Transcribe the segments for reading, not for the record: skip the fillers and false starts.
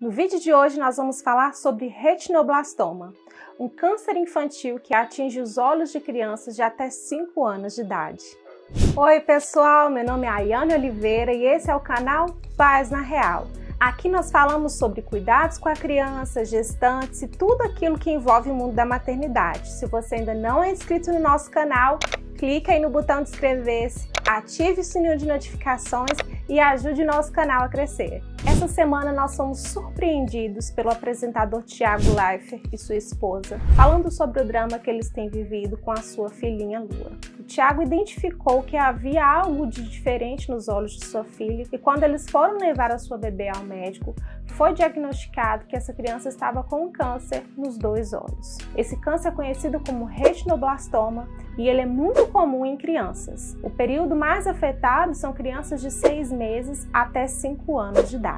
No vídeo de hoje nós vamos falar sobre retinoblastoma, um câncer infantil que atinge os olhos de crianças de até 5 anos de idade. Oi pessoal, meu nome é Ayane Oliveira e esse é o canal Pais na Real. Aqui nós falamos sobre cuidados com a criança, gestantes e tudo aquilo que envolve o mundo da maternidade. Se você ainda não é inscrito no nosso canal, clica aí no botão de inscrever-se, ative o sininho de notificações e ajude nosso canal a crescer. Essa semana nós fomos surpreendidos pelo apresentador Thiago Leifert e sua esposa, falando sobre o drama que eles têm vivido com a sua filhinha Lua. O Thiago identificou que havia algo de diferente nos olhos de sua filha e quando eles foram levar a sua bebê ao médico, foi diagnosticado que essa criança estava com um câncer nos 2 olhos. Esse câncer é conhecido como retinoblastoma e ele é muito comum em crianças. O período mais afetado são crianças de 6 meses até 5 anos de idade.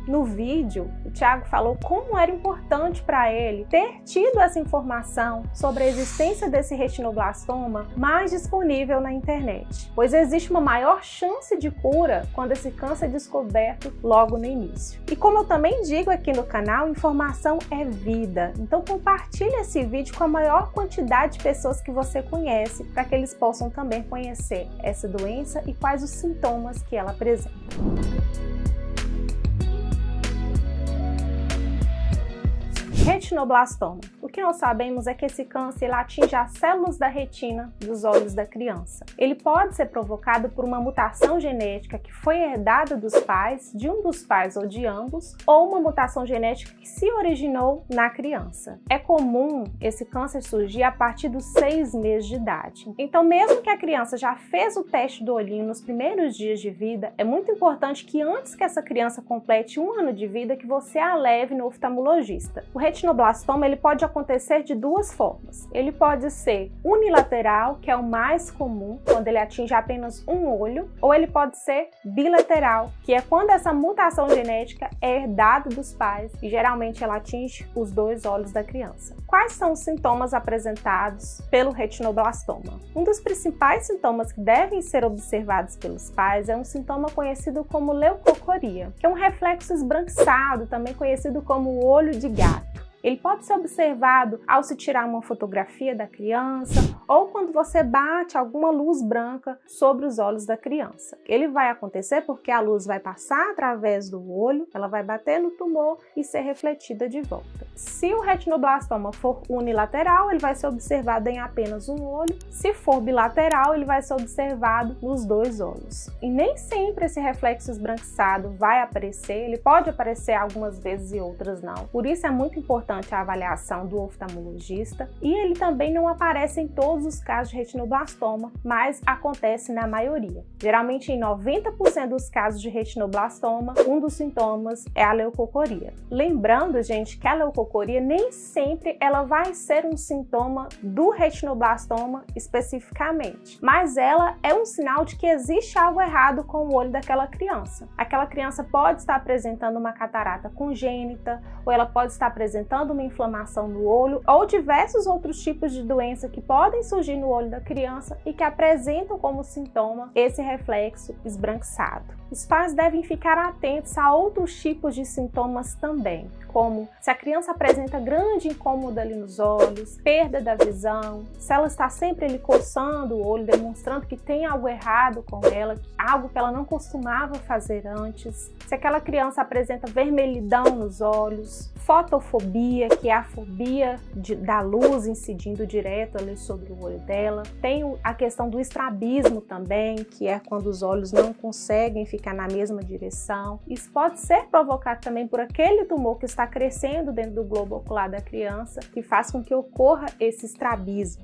No vídeo, o Thiago falou como era importante para ele ter tido essa informação sobre a existência desse retinoblastoma mais disponível na internet, pois existe uma maior chance de cura quando esse câncer é descoberto logo no início. E como eu também digo aqui no canal, informação é vida, então compartilhe esse vídeo com a maior quantidade de pessoas que você conhece, para que eles possam também conhecer essa doença e quais os sintomas que ela apresenta. Retinoblastoma. O que nós sabemos é que esse câncer atinge as células da retina dos olhos da criança. Ele pode ser provocado por uma mutação genética que foi herdada dos pais, de um dos pais ou de ambos, ou uma mutação genética que se originou na criança. É comum esse câncer surgir a partir dos 6 meses de idade. Então, mesmo que a criança já fez o teste do olhinho nos primeiros dias de vida, é muito importante que antes que essa criança complete 1 ano de vida, que você a leve no oftalmologista. O retinoblastoma ele pode acontecer de 2 formas. Ele pode ser unilateral, que é o mais comum, quando ele atinge apenas um olho, ou ele pode ser bilateral, que é quando essa mutação genética é herdada dos pais e geralmente ela atinge os 2 olhos da criança. Quais são os sintomas apresentados pelo retinoblastoma? Um dos principais sintomas que devem ser observados pelos pais é um sintoma conhecido como leucocoria, que é um reflexo esbranquiçado, também conhecido como olho de gato. Ele pode ser observado ao se tirar uma fotografia da criança ou quando você bate alguma luz branca sobre os olhos da criança. Ele vai acontecer porque a luz vai passar através do olho, ela vai bater no tumor e ser refletida de volta. Se o retinoblastoma for unilateral, ele vai ser observado em apenas um olho. Se for bilateral, ele vai ser observado nos 2 olhos. E nem sempre esse reflexo esbranquiçado vai aparecer, ele pode aparecer algumas vezes e outras não. Por isso é muito importante a avaliação do oftalmologista e ele também não aparece em todos os casos de retinoblastoma, mas acontece na maioria. Geralmente em 90% dos casos de retinoblastoma, um dos sintomas é a leucocoria. Lembrando, gente, que a leucocoria nem sempre ela vai ser um sintoma do retinoblastoma especificamente, mas ela é um sinal de que existe algo errado com o olho daquela criança. Aquela criança pode estar apresentando uma catarata congênita, ou ela pode estar apresentando uma inflamação no olho ou diversos outros tipos de doença que podem surgir no olho da criança e que apresentam como sintoma esse reflexo esbranquiçado. Os pais devem ficar atentos a outros tipos de sintomas também, como se a criança apresenta grande incômodo ali nos olhos, perda da visão, se ela está sempre ali coçando o olho, demonstrando que tem algo errado com ela, algo que ela não costumava fazer antes, se aquela criança apresenta vermelhidão nos olhos, fotofobia, que é a fobia da luz incidindo direto ali sobre o olho dela. Tem a questão do estrabismo também, que é quando os olhos não conseguem ficar na mesma direção. Isso pode ser provocado também por aquele tumor que está crescendo dentro do globo ocular da criança, que faz com que ocorra esse estrabismo.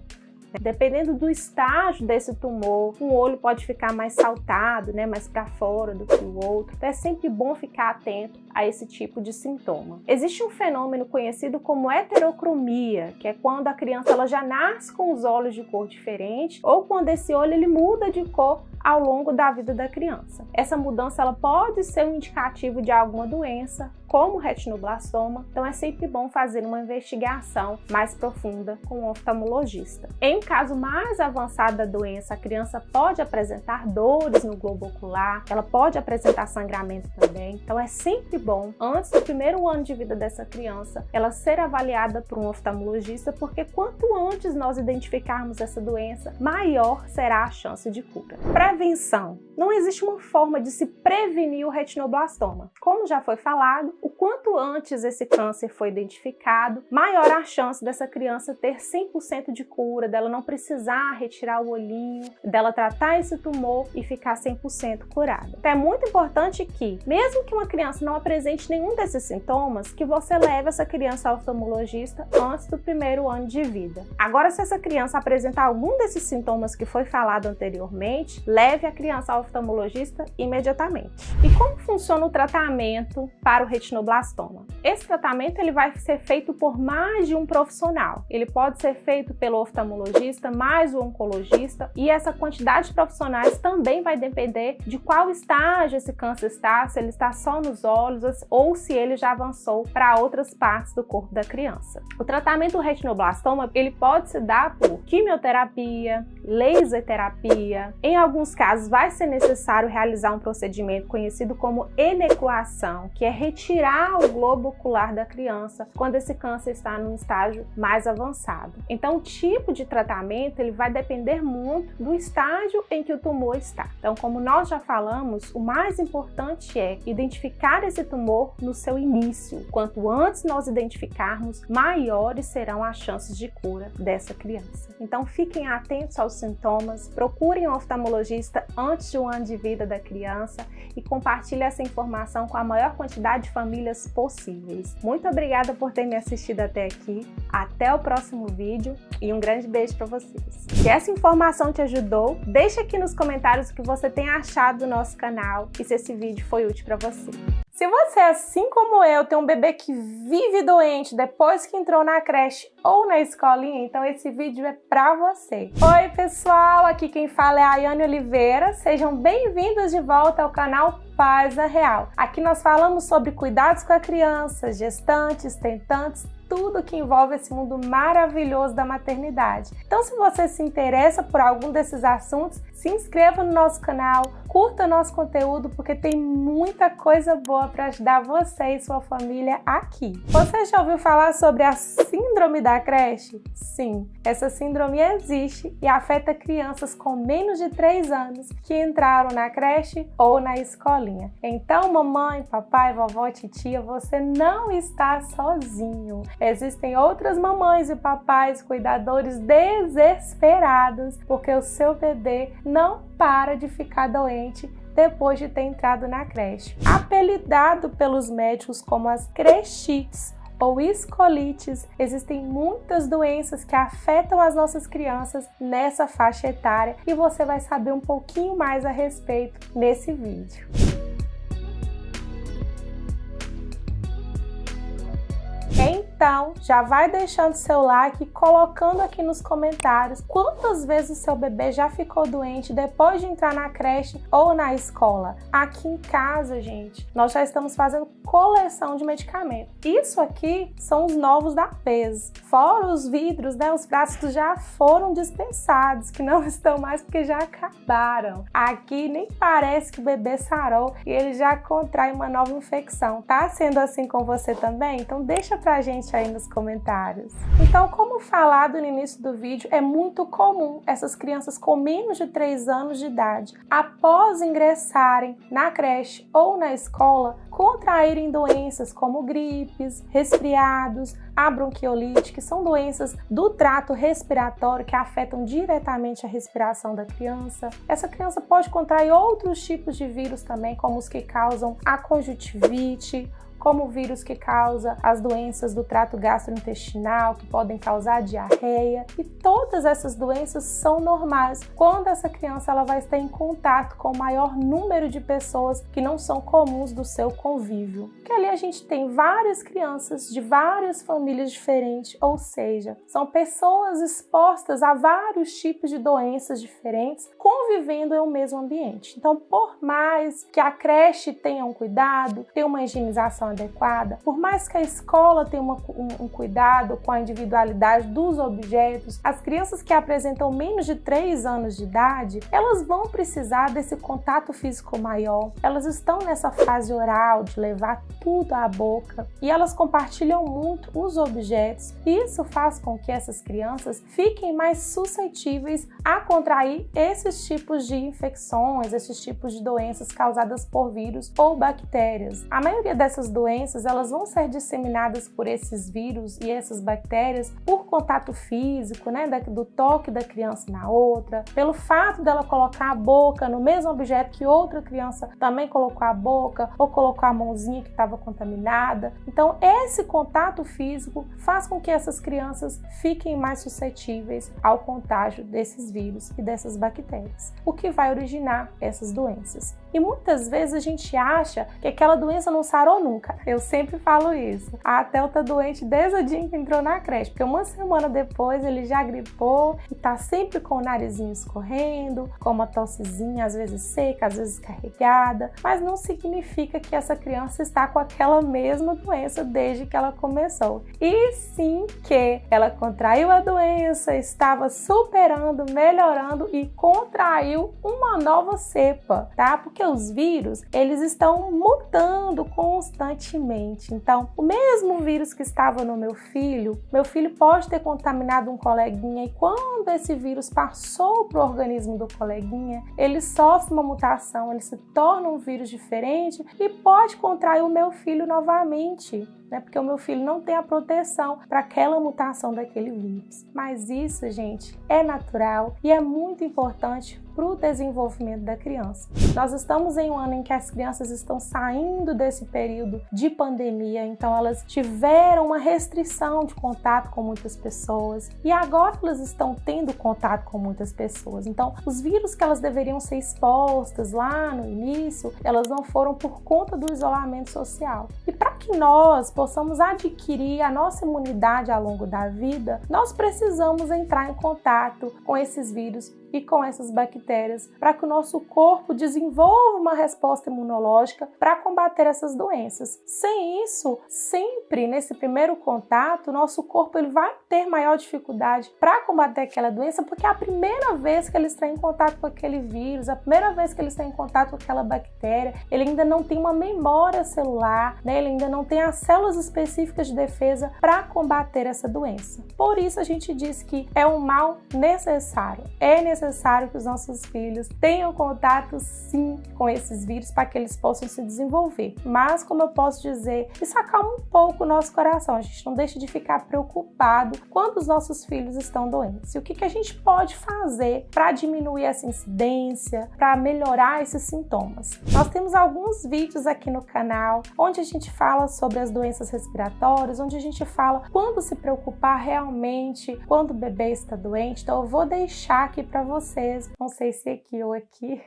Dependendo do estágio desse tumor, um olho pode ficar mais saltado, mais para fora do que o outro. Então é sempre bom ficar atento a esse tipo de sintoma. Existe um fenômeno conhecido como heterocromia, que é quando a criança ela já nasce com os olhos de cor diferente ou quando esse olho ele muda de cor ao longo da vida da criança. Essa mudança ela pode ser um indicativo de alguma doença, como retinoblastoma, então é sempre bom fazer uma investigação mais profunda com o oftalmologista. Em caso mais avançado da doença, a criança pode apresentar dores no globo ocular, ela pode apresentar sangramento também. Então é sempre bom, antes do primeiro ano de vida dessa criança, ela ser avaliada por um oftalmologista, porque quanto antes nós identificarmos essa doença, maior será a chance de cura. Prevenção. Não existe uma forma de se prevenir o retinoblastoma. Como já foi falado, o quanto antes esse câncer foi identificado, maior a chance dessa criança ter 100% de cura, dela não precisar retirar o olhinho, dela tratar esse tumor e ficar 100% curada. Então é muito importante que, mesmo que uma criança não apresente nenhum desses sintomas, que você leve essa criança ao oftalmologista antes do primeiro ano de vida. Agora, se essa criança apresentar algum desses sintomas que foi falado anteriormente, leve a criança ao oftalmologista imediatamente. E como funciona o tratamento para o retinoblastoma? Esse tratamento ele vai ser feito por mais de um profissional. Ele pode ser feito pelo oftalmologista, mais o oncologista, e essa quantidade de profissionais também vai depender de qual estágio esse câncer está, se ele está só nos olhos ou se ele já avançou para outras partes do corpo da criança. O tratamento do retinoblastoma ele pode se dar por quimioterapia, laser terapia. Em alguns casos vai ser necessário realizar um procedimento conhecido como enucleação, que é retirar o globo ocular da criança quando esse câncer está num estágio mais avançado. Então, o tipo de tratamento ele vai depender muito do estágio em que o tumor está. Então, como nós já falamos, o mais importante é identificar esse tumor no seu início. Quanto antes nós identificarmos, maiores serão as chances de cura dessa criança. Então, fiquem atentos aos sintomas, procurem um oftalmologista antes de um ano de vida da criança e compartilhe essa informação com a maior quantidade de famílias possíveis. Muito obrigada por ter me assistido até aqui. Até o próximo vídeo e um grande beijo para vocês. Se essa informação te ajudou, deixa aqui nos comentários o que você tem achado do nosso canal e se esse vídeo foi útil para você. Se você, assim como eu, tem um bebê que vive doente depois que entrou na creche ou na escolinha, então esse vídeo é pra você. Oi pessoal, aqui quem fala é a Ayane Oliveira, sejam bem-vindos de volta ao canal Pais da Real. Aqui nós falamos sobre cuidados com a criança, gestantes, tentantes, tudo que envolve esse mundo maravilhoso da maternidade. Então, se você se interessa por algum desses assuntos, se inscreva no nosso canal, curta nosso conteúdo, porque tem muita coisa boa para ajudar você e sua família aqui. Você já ouviu falar sobre a síndrome da creche? Sim, essa síndrome existe e afeta crianças com menos de 3 anos que entraram na creche ou na escolinha. Então, mamãe, papai, vovó, titia, você não está sozinho. Existem outras mamães e papais cuidadores desesperados porque o seu bebê não para de ficar doente depois de ter entrado na creche. Apelidado pelos médicos como as crechites ou escolites, existem muitas doenças que afetam as nossas crianças nessa faixa etária e você vai saber um pouquinho mais a respeito nesse vídeo. Então, já vai deixando seu like e colocando aqui nos comentários quantas vezes o seu bebê já ficou doente depois de entrar na creche ou na escola. Aqui em casa, gente, nós já estamos fazendo coleção de medicamentos. Isso aqui são os novos da PES. Fora os vidros, né? Os frascos já foram dispensados, que não estão mais porque já acabaram. Aqui nem parece que o bebê sarou e ele já contrai uma nova infecção. Tá sendo assim com você também? Então deixa pra gente aí nos comentários. Então, como falado no início do vídeo, é muito comum essas crianças com menos de 3 anos de idade, após ingressarem na creche ou na escola, contraírem doenças como gripes, resfriados, a bronquiolite, que são doenças do trato respiratório que afetam diretamente a respiração da criança. Essa criança pode contrair outros tipos de vírus também, como os que causam a conjuntivite, como o vírus que causa as doenças do trato gastrointestinal, que podem causar diarreia, e todas essas doenças são normais quando essa criança ela vai estar em contato com o maior número de pessoas que não são comuns do seu convívio. Porque ali a gente tem várias crianças de várias famílias diferentes, ou seja, são pessoas expostas a vários tipos de doenças diferentes, convivendo em um mesmo ambiente. Então, por mais que a creche tenha um cuidado, tenha uma higienização adequada, por mais que a escola tenha um cuidado com a individualidade dos objetos, as crianças que apresentam menos de 3 anos de idade, elas vão precisar desse contato físico maior. Elas estão nessa fase oral de levar tudo à boca e elas compartilham muito os objetos, e isso faz com que essas crianças fiquem mais suscetíveis a contrair esses tipos de infecções, esses tipos de doenças causadas por vírus ou bactérias. A maioria dessas doenças, elas vão ser disseminadas por esses vírus e essas bactérias por contato físico, né, do toque da criança na outra, pelo fato dela colocar a boca no mesmo objeto que outra criança também colocou a boca ou colocou a mãozinha que estava contaminada. Então, esse contato físico faz com que essas crianças fiquem mais suscetíveis ao contágio desses vírus e dessas bactérias, o que vai originar essas doenças. E muitas vezes a gente acha que aquela doença não sarou nunca. Eu sempre falo isso. A Theo tá doente desde o dia em que entrou na creche, porque uma semana depois ele já gripou e tá sempre com o narizinho escorrendo, com uma tossezinha, às vezes seca, às vezes carregada, mas não significa que essa criança está com aquela mesma doença desde que ela começou. E sim que ela contraiu a doença, estava superando, melhorando e contraiu uma nova cepa, tá? Porque os vírus, eles estão mudando constantemente. Então, o mesmo vírus que estava no meu filho pode ter contaminado um coleguinha, e quando esse vírus passou para o organismo do coleguinha, ele sofre uma mutação, ele se torna um vírus diferente e pode contrair o meu filho novamente, né? Porque o meu filho não tem a proteção para aquela mutação daquele vírus. Mas isso, gente, é natural e é muito importante para o desenvolvimento da criança. Nós estamos em um ano em que as crianças estão saindo desse período de pandemia, então elas tiveram uma restrição de contato com muitas pessoas e agora elas estão tendo contato com muitas pessoas. Então, os vírus que elas deveriam ser expostas lá no início, elas não foram por conta do isolamento social. E para que nós possamos adquirir a nossa imunidade ao longo da vida, nós precisamos entrar em contato com esses vírus e com essas bactérias para que o nosso corpo desenvolva uma resposta imunológica para combater essas doenças. Sem isso, sempre nesse primeiro contato, o nosso corpo ele vai ter maior dificuldade para combater aquela doença, porque é a primeira vez que ele está em contato com aquele vírus, a primeira vez que ele está em contato com aquela bactéria, ele ainda não tem uma memória celular, né? Ele ainda não tem as células específicas de defesa para combater essa doença. Por isso a gente diz que é um mal necessário. É necessário que os nossos filhos tenham contato sim com esses vírus para que eles possam se desenvolver. Mas, como eu posso dizer, isso acalma um pouco o nosso coração. A gente não deixa de ficar preocupado quando os nossos filhos estão doentes. E o que a gente pode fazer para diminuir essa incidência, para melhorar esses sintomas? Nós temos alguns vídeos aqui no canal onde a gente fala sobre as doenças respiratórias, onde a gente fala quando se preocupar realmente quando o bebê está doente. Então eu vou deixar aqui para vocês, não sei se aqui ou aqui,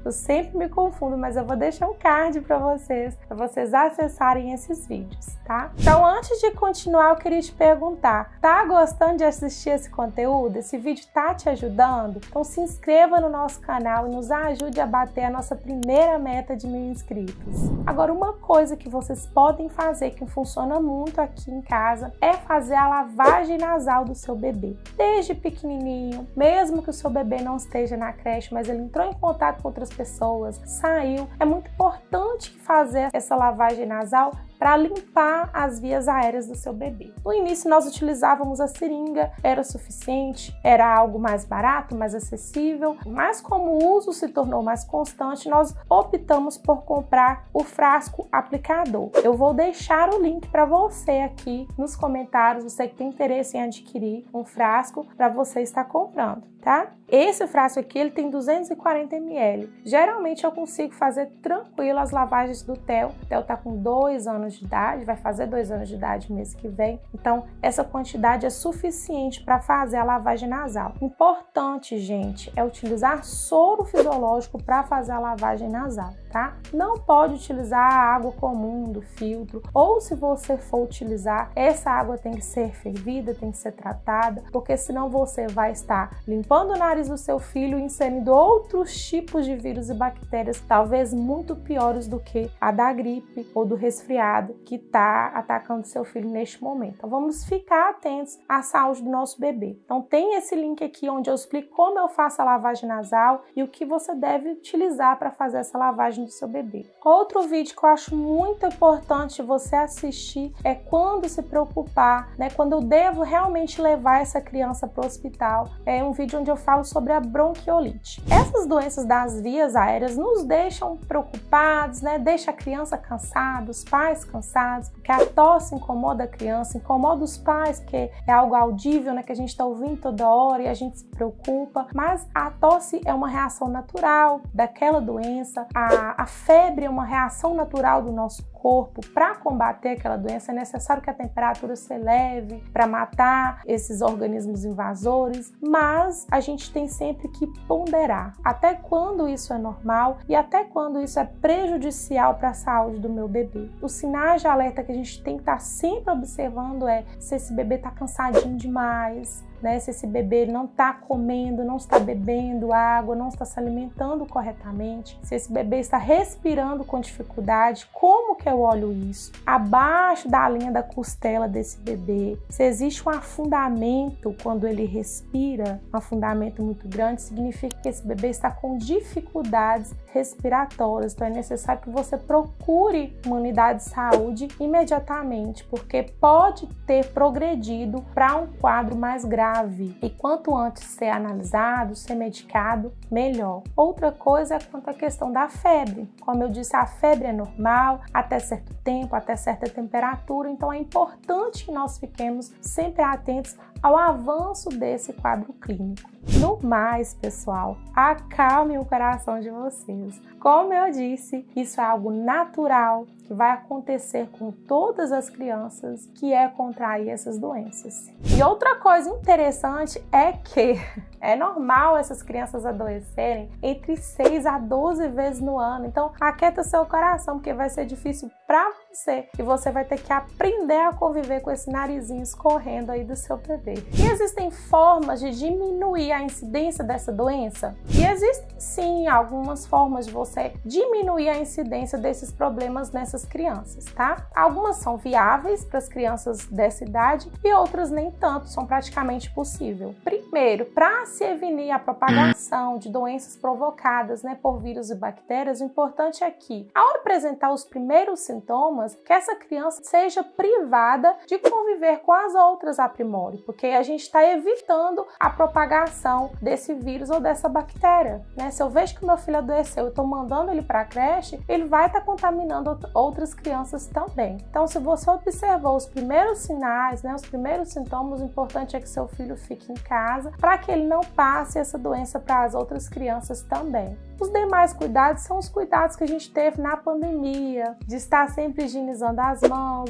eu sempre me confundo, mas eu vou deixar um card para vocês acessarem esses vídeos, tá? Então, antes de continuar, eu queria te perguntar, tá gostando de assistir esse conteúdo? Esse vídeo tá te ajudando? Então, se inscreva no nosso canal e nos ajude a bater a nossa primeira meta de 1000 inscritos. Agora, uma coisa que vocês podem fazer, que funciona muito aqui em casa, é fazer a lavagem nasal do seu bebê. Desde pequenininho, mesmo que o seu bebê não esteja na creche, mas ele entrou em contato com outras pessoas, saiu, é muito importante fazer essa lavagem nasal para limpar as vias aéreas do seu bebê. No início nós utilizávamos a seringa, era suficiente, era algo mais barato, mais acessível, mas como o uso se tornou mais constante, nós optamos por comprar o frasco aplicador. Eu vou deixar o link para você aqui nos comentários, você que tem interesse em adquirir um frasco para você estar comprando, tá? Esse frasco aqui, ele tem 240 ml. Geralmente eu consigo fazer tranquilo as lavagens do Theo. O Theo tá com 2 anos de idade, vai fazer 2 anos de idade mês que vem. Então, essa quantidade é suficiente para fazer a lavagem nasal. Importante, gente, é utilizar soro fisiológico para fazer a lavagem nasal. tá? Não pode utilizar a água comum do filtro, ou se você for utilizar, essa água tem que ser fervida, tem que ser tratada, porque senão você vai estar limpando o nariz do seu filho e inserindo outros tipos de vírus e bactérias, talvez muito piores do que a da gripe ou do resfriado que está atacando seu filho neste momento. Então vamos ficar atentos à saúde do nosso bebê. Então tem esse link aqui onde eu explico como eu faço a lavagem nasal e o que você deve utilizar para fazer essa lavagem do seu bebê. Outro vídeo que eu acho muito importante você assistir é quando se preocupar, né? Quando eu devo realmente levar essa criança para o hospital. É um vídeo onde eu falo sobre a bronquiolite. Essas doenças das vias aéreas nos deixam preocupados, né? Deixa a criança cansada, os pais cansados, porque a tosse incomoda a criança, incomoda os pais, porque é algo audível, né? Que a gente está ouvindo toda hora e a gente se preocupa. Mas a tosse é uma reação natural daquela doença, a febre é uma reação natural do nosso corpo. Para combater aquela doença é necessário que a temperatura se eleve para matar esses organismos invasores, mas a gente tem sempre que ponderar até quando isso é normal e até quando isso é prejudicial para a saúde do meu bebê. Os sinais de alerta que a gente tem que estar sempre observando é se esse bebê está cansadinho demais, né? Se esse bebê não está comendo, não está bebendo água, não está se alimentando corretamente, se esse bebê está respirando com dificuldade, como que eu olho isso? Abaixo da linha da costela desse bebê, se existe um afundamento quando ele respira, um afundamento muito grande, significa que esse bebê está com dificuldades respiratórias, então é necessário que você procure uma unidade de saúde imediatamente, porque pode ter progredido para um quadro mais grave. E quanto antes ser analisado, ser medicado, melhor. Outra coisa é quanto à questão da febre. Como eu disse, a febre é normal até certo tempo, até certa temperatura, então é importante que nós fiquemos sempre atentos ao avanço desse quadro clínico. No mais, pessoal, acalme o coração de vocês. Como eu disse, isso é algo natural que vai acontecer com todas as crianças, que é contrair essas doenças. E outra coisa interessante é que é normal essas crianças adoecerem entre 6 a 12 vezes no ano. Então, aquieta seu coração, porque vai ser difícil para você e você vai ter que aprender a conviver com esse narizinho escorrendo aí do seu bebê. E existem formas de diminuir a incidência dessa doença? E existem sim algumas formas de você diminuir a incidência desses problemas nessas crianças, tá? Algumas são viáveis para as crianças dessa idade e outras nem tanto, são praticamente possíveis. Primeiro, para se prevenir a propagação de doenças provocadas, né, por vírus e bactérias, o importante é que, ao apresentar os primeiros sintomas, que essa criança seja privada de conviver com as outras aprimore, porque a gente está evitando a propagação desse vírus ou dessa bactéria, né? Se eu vejo que meu filho adoeceu e estou mandando ele para a creche, ele vai estar contaminando outras crianças também. Então, se você observou os primeiros sinais, né, os primeiros sintomas, o importante é que seu filho fique em casa para que ele não passe essa doença para as outras crianças também. Os demais cuidados são os cuidados que a gente teve na pandemia, de estar sempre higienizando as mãos,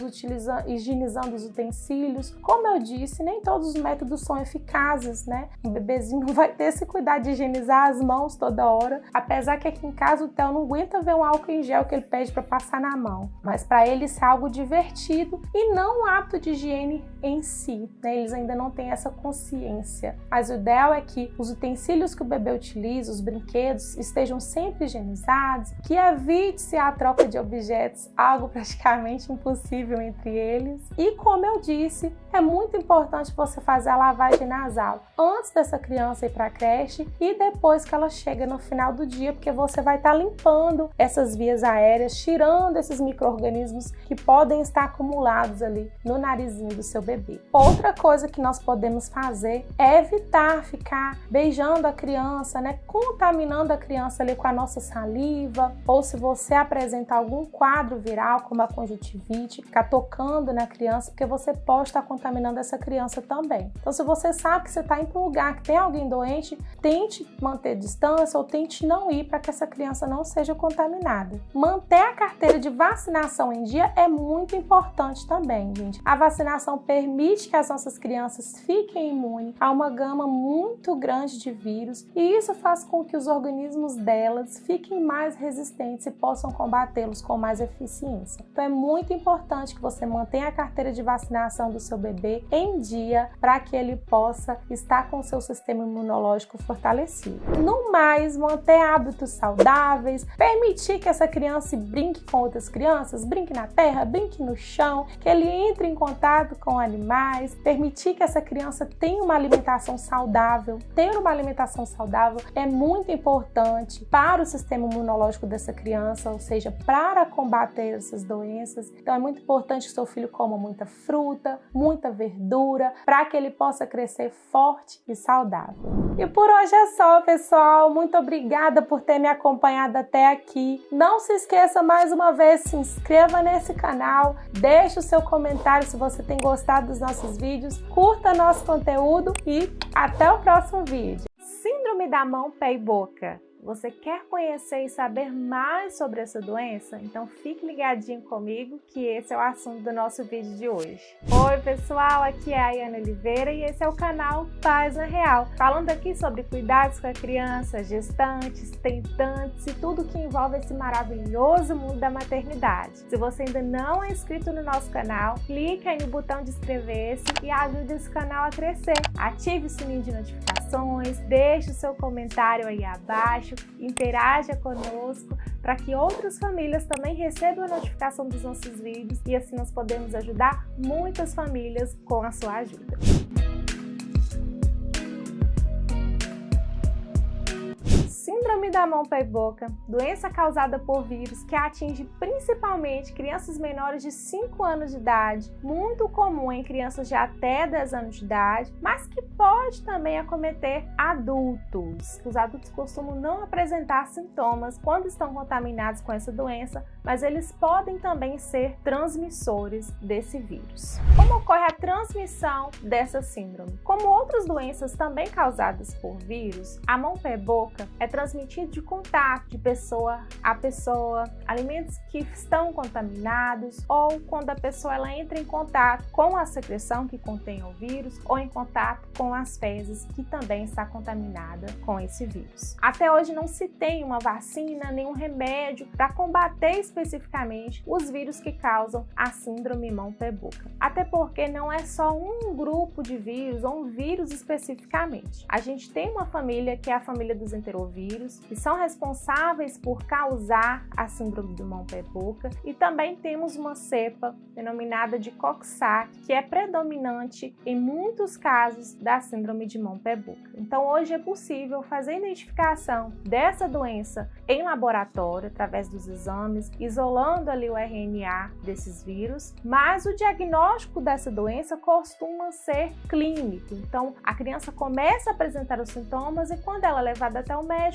higienizando os utensílios. Como eu disse, nem todos os métodos são eficazes, né? O bebezinho não vai ter esse cuidado de higienizar as mãos toda hora, apesar que aqui em casa o Theo não aguenta ver um álcool em gel que ele pede para passar na mão. Mas para ele isso é algo divertido e não um hábito de higiene em si, né? Eles ainda não têm essa consciência. Mas o ideal é que os utensílios que o bebê utiliza, os brinquedos, estejam sempre higienizados, que evite-se a troca de objetos, algo praticamente impossível entre eles. E como eu disse, é muito importante você fazer a lavagem nasal antes dessa criança ir para a creche e depois que ela chega no final do dia, porque você vai estar limpando essas vias aéreas, tirando esses micro-organismos que podem estar acumulados ali no narizinho do seu bebê. Outra coisa que nós podemos fazer é evitar ficar beijando a criança, né, contaminando a criança ali com a nossa saliva, ou se você apresentar algum quadro viral, como a conjuntivite, ficar tocando na criança, porque você pode estar contaminando essa criança também. Então, se você sabe que você está indo para um lugar que tem alguém doente, tente manter distância ou tente não ir para que essa criança não seja contaminada. Manter a carteira de vacinação em dia é muito importante também, gente. A vacinação permite que as nossas crianças fiquem imunes a uma gama muito grande de vírus e isso faz com que os organismos órgãos delas fiquem mais resistentes e possam combatê-los com mais eficiência. Então é muito importante que você mantenha a carteira de vacinação do seu bebê em dia para que ele possa estar com o seu sistema imunológico fortalecido. No mais, manter hábitos saudáveis, permitir que essa criança brinque com outras crianças, brinque na terra, brinque no chão, que ele entre em contato com animais, permitir que essa criança tenha uma alimentação saudável. Ter uma alimentação saudável é muito importante para o sistema imunológico dessa criança, ou seja, para combater essas doenças. Então é muito importante que seu filho coma muita fruta, muita verdura, para que ele possa crescer forte e saudável. E por hoje é só, pessoal. Muito obrigada por ter me acompanhado até aqui. Não se esqueça mais uma vez, se inscreva nesse canal, deixe o seu comentário se você tem gostado dos nossos vídeos, curta nosso conteúdo e até o próximo vídeo. Síndrome da mão, pé e boca. Você quer conhecer e saber mais sobre essa doença? Então fique ligadinho comigo que esse é o assunto do nosso vídeo de hoje. Oi pessoal, aqui é a Ayane Oliveira e esse é o canal Pais na Real. Falando aqui sobre cuidados com a criança, gestantes, tentantes e tudo que envolve esse maravilhoso mundo da maternidade. Se você ainda não é inscrito no nosso canal, clique aí no botão de inscrever-se e ajude esse canal a crescer. Ative o sininho de notificações, deixe o seu comentário aí abaixo, interaja conosco para que outras famílias também recebam a notificação dos nossos vídeos e assim nós podemos ajudar muitas famílias com a sua ajuda. Síndrome da mão, pé e boca, doença causada por vírus que atinge principalmente crianças menores de 5 anos de idade, muito comum em crianças de até 10 anos de idade, mas que pode também acometer adultos. Os adultos costumam não apresentar sintomas quando estão contaminados com essa doença, mas eles podem também ser transmissores desse vírus. Como ocorre a transmissão dessa síndrome? Como outras doenças também causadas por vírus, a mão, pé e boca é transmitido de contato de pessoa a pessoa, alimentos que estão contaminados ou quando a pessoa ela entra em contato com a secreção que contém o vírus ou em contato com as fezes que também está contaminada com esse vírus. Até hoje não se tem uma vacina, nenhum remédio para combater especificamente os vírus que causam a síndrome mão, pé, boca. Até porque não é só um grupo de vírus ou um vírus especificamente. A gente tem uma família que é a família dos enterovírus, que são responsáveis por causar a síndrome do mão, pé, boca, e também temos uma cepa denominada de Coxsackie, que é predominante em muitos casos da síndrome de mão, pé, boca. Então hoje é possível fazer a identificação dessa doença em laboratório através dos exames, isolando ali o RNA desses vírus, mas o diagnóstico dessa doença costuma ser clínico. Então a criança começa a apresentar os sintomas e quando ela é levada até o médico